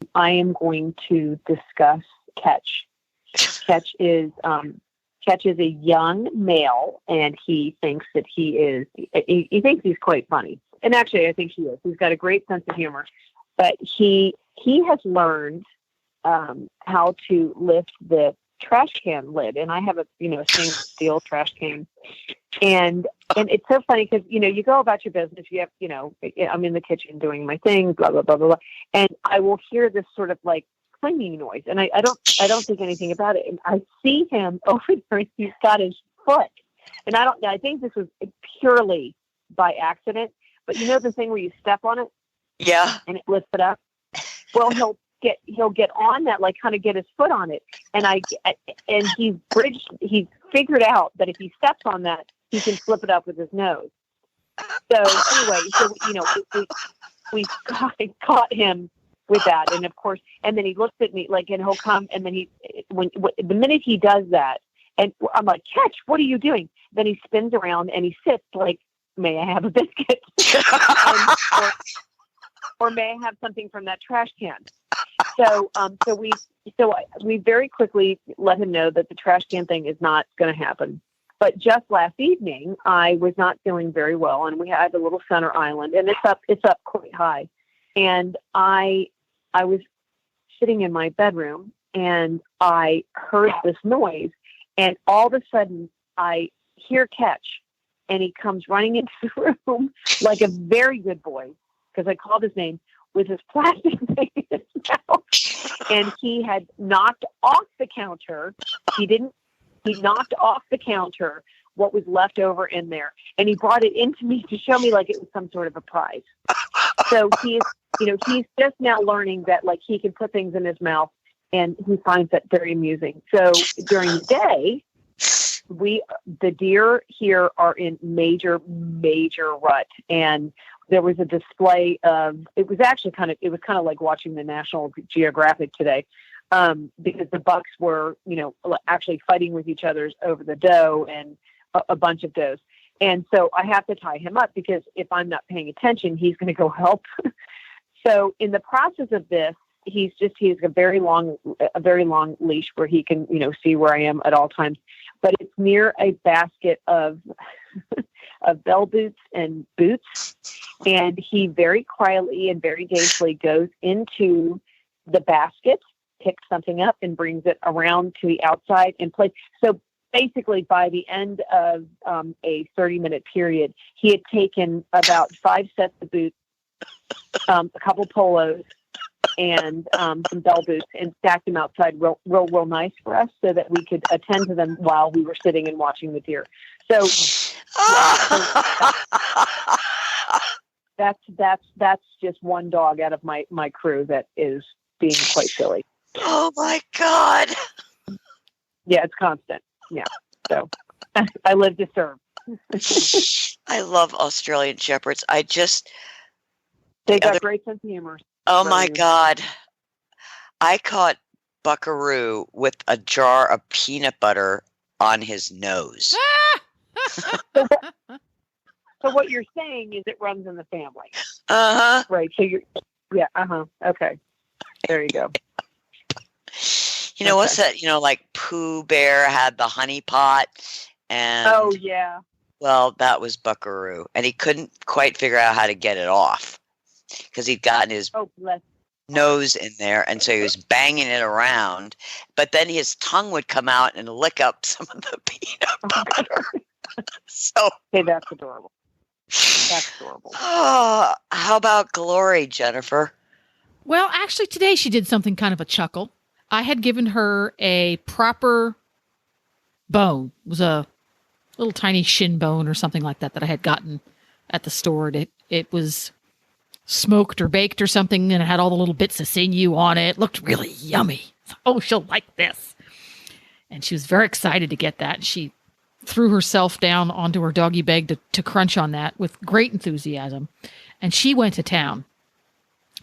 discuss Catch. Catch is a young male, and he thinks that he thinks he's quite funny. And actually, I think he is. He's got a great sense of humor. But he has learned how to lift the trash can lid, and I have a stainless steel trash can, and it's so funny because you go about your business. You have I'm in the kitchen doing my thing, blah blah blah blah blah, and I will hear this sort of like clanging noise, and I don't think anything about it, and I see him over there, and he's got his foot, and I think this was purely by accident, but the thing where you step on it, yeah, and it lifts it up. Well, he'll get on that, like kind of get his foot on it, and he's figured out that if he steps on that, he can flip it up with his nose. So anyway, we caught him with that, and of course, and then he looks at me like, and he'll come, and then the minute he does that, and I'm like, Catch, what are you doing? Then he spins around and he sits like, may I have a biscuit? or may I have something from that trash can? So we very quickly let him know that the trash can thing is not going to happen. But just last evening, I was not feeling very well, and we had a little center island, and it's up quite high. And I was sitting in my bedroom, and I heard this noise, and all of a sudden I hear Catch, and he comes running into the room like a very good boy, because I called his name, with his plastic thing in his mouth. And he had knocked off the counter. He knocked off the counter what was left over in there. And he brought it into me to show me like it was some sort of a prize. So he's just now learning that like he can put things in his mouth, and he finds that very amusing. So during the day, the deer here are in major rut, and there was a display of, it was kind of like watching the National Geographic today, because the bucks were, actually fighting with each other over the doe, and a bunch of does. And so I have to tie him up, because if I'm not paying attention, he's going to go help. So in the process of this, he's a very long leash where he can, see where I am at all times. But it's near a basket of bell boots and boots. And he very quietly and very daintily goes into the basket, picks something up, and brings it around to the outside and plays. So basically, by the end of a 30-minute period, he had taken about 5 sets of boots, a couple polos, and some bell boots, and stacked them outside real nice for us, so that we could attend to them while we were sitting and watching the deer. So that's just one dog out of my crew that is being quite silly. Oh my God! Yeah, it's constant. Yeah, so I live to serve. I love Australian Shepherds. They've got a great sense of humor. Oh my God. I caught Buckaroo with a jar of peanut butter on his nose. So what you're saying is it runs in the family. Uh-huh. Right. So okay. There you go. What's that? Like Pooh Bear had the honey pot, and oh yeah. Well, that was Buckaroo, and he couldn't quite figure out how to get it off, because he'd gotten his nose in there, and so he was banging it around, but then his tongue would come out and lick up some of the peanut butter. So, hey, that's adorable. That's adorable. Oh, how about Glory, Jennifer? Well, actually, today she did something kind of a chuckle. I had given her a proper bone. It was a little tiny shin bone or something like that I had gotten at the store. It was smoked or baked or something, and it had all the little bits of sinew on it. It looked really yummy. Oh, she'll like this. And she was very excited to get that. She threw herself down onto her doggy bag to crunch on that with great enthusiasm. And she went to town.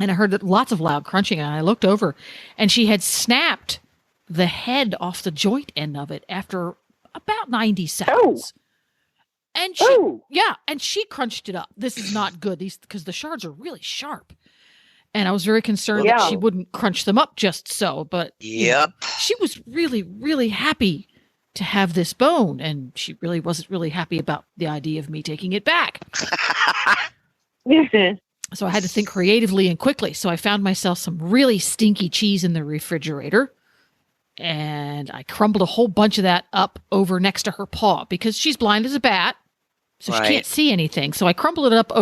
And I heard lots of loud crunching, and I looked over, and she had snapped the head off the joint end of it after about 90 seconds. And she crunched it up. This is not good, because the shards are really sharp. And I was very concerned that she wouldn't crunch them up just so. But she was really, really happy to have this bone, and she really wasn't really happy about the idea of me taking it back. So I had to think creatively and quickly. So I found myself some really stinky cheese in the refrigerator, and I crumbled a whole bunch of that up over next to her paw because she's blind as a bat, so she can't see anything. So I crumbled it up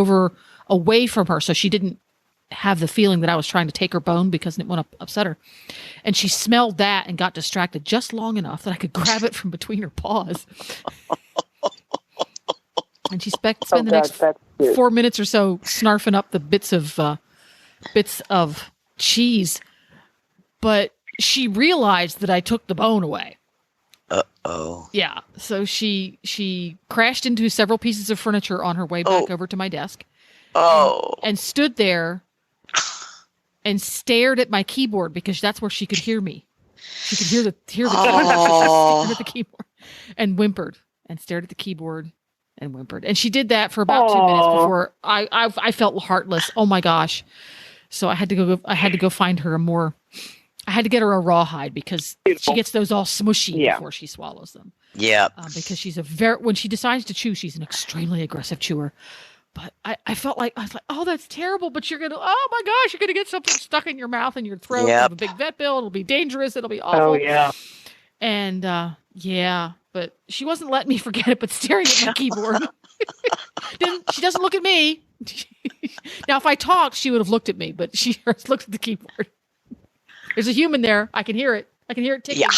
away from her so she didn't have the feeling that I was trying to take her bone because it wouldn't upset her. And she smelled that and got distracted just long enough that I could grab it from between her paws. And she spent the next 4 minutes or so snarfing up the bits of cheese. But she realized that I took the bone away. Uh-oh. Yeah. So she crashed into several pieces of furniture on her way back over to my desk. And stood there and stared at my keyboard because that's where she could hear me. She could hear the keyboard and whimpered and stared at the keyboard and whimpered. And she did that for about 2 minutes before I felt heartless. Oh my gosh. So I had to go find her I had to get her a rawhide because she gets those all smushy before she swallows them. Yeah. Because when she decides to chew, she's an extremely aggressive chewer. But I felt like, I was like, oh, that's terrible. But oh my gosh, you're going to get something stuck in your mouth and your throat. You have a big vet bill. It'll be dangerous. It'll be awful. Oh, yeah. And but she wasn't letting me forget it, but staring at my keyboard. She doesn't look at me. Now, if I talked, she would have looked at me, but she just looked at the keyboard. There's a human there. I can hear it. I can hear it ticking. Yeah.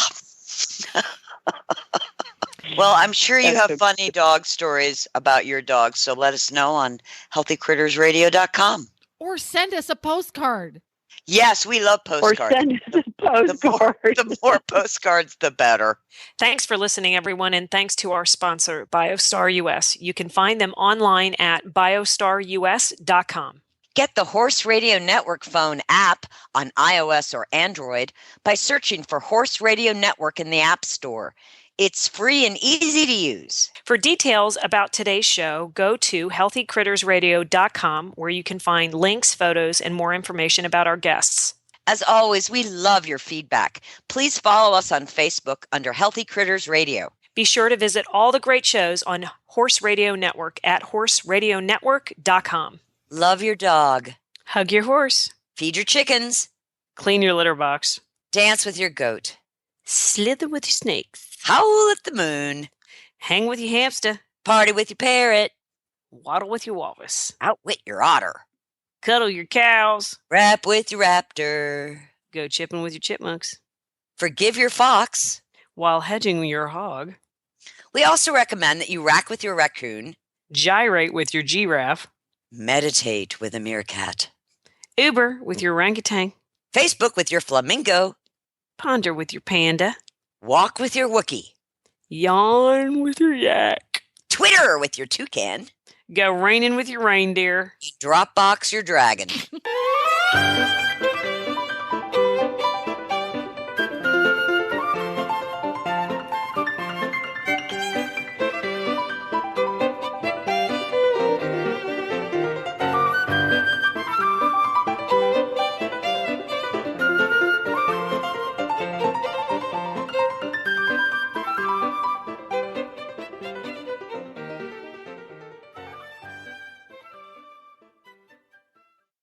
Well, I'm sure you have funny dog stories about your dog, so let us know on healthycrittersradio.com. Or send us a postcard. Yes, we love postcards. Or send us a postcard. The more postcards, the better. Thanks for listening, everyone, and thanks to our sponsor, Biostar US. You can find them online at biostarus.com. Get the Horse Radio Network phone app on iOS or Android by searching for Horse Radio Network in the App Store. It's free and easy to use. For details about today's show, go to healthycrittersradio.com, where you can find links, photos, and more information about our guests. As always, we love your feedback. Please follow us on Facebook under Healthy Critters Radio. Be sure to visit all the great shows on Horse Radio Network at horseradionetwork.com. Love your dog. Hug your horse. Feed your chickens. Clean your litter box. Dance with your goat. Slither with your snakes. Howl at the moon. Hang with your hamster. Party with your parrot. Waddle with your walrus. Outwit your otter. Cuddle your cows. Rap with your raptor. Go chipping with your chipmunks. Forgive your fox. While hedging your hog. We also recommend that you rack with your raccoon. Gyrate with your giraffe. Meditate with a meerkat. Uber with your orangutan. Facebook with your flamingo. Ponder with your panda. Walk with your Wookiee. Yawn with your yak. Twitter with your toucan. Go raining with your reindeer. Dropbox your dragon.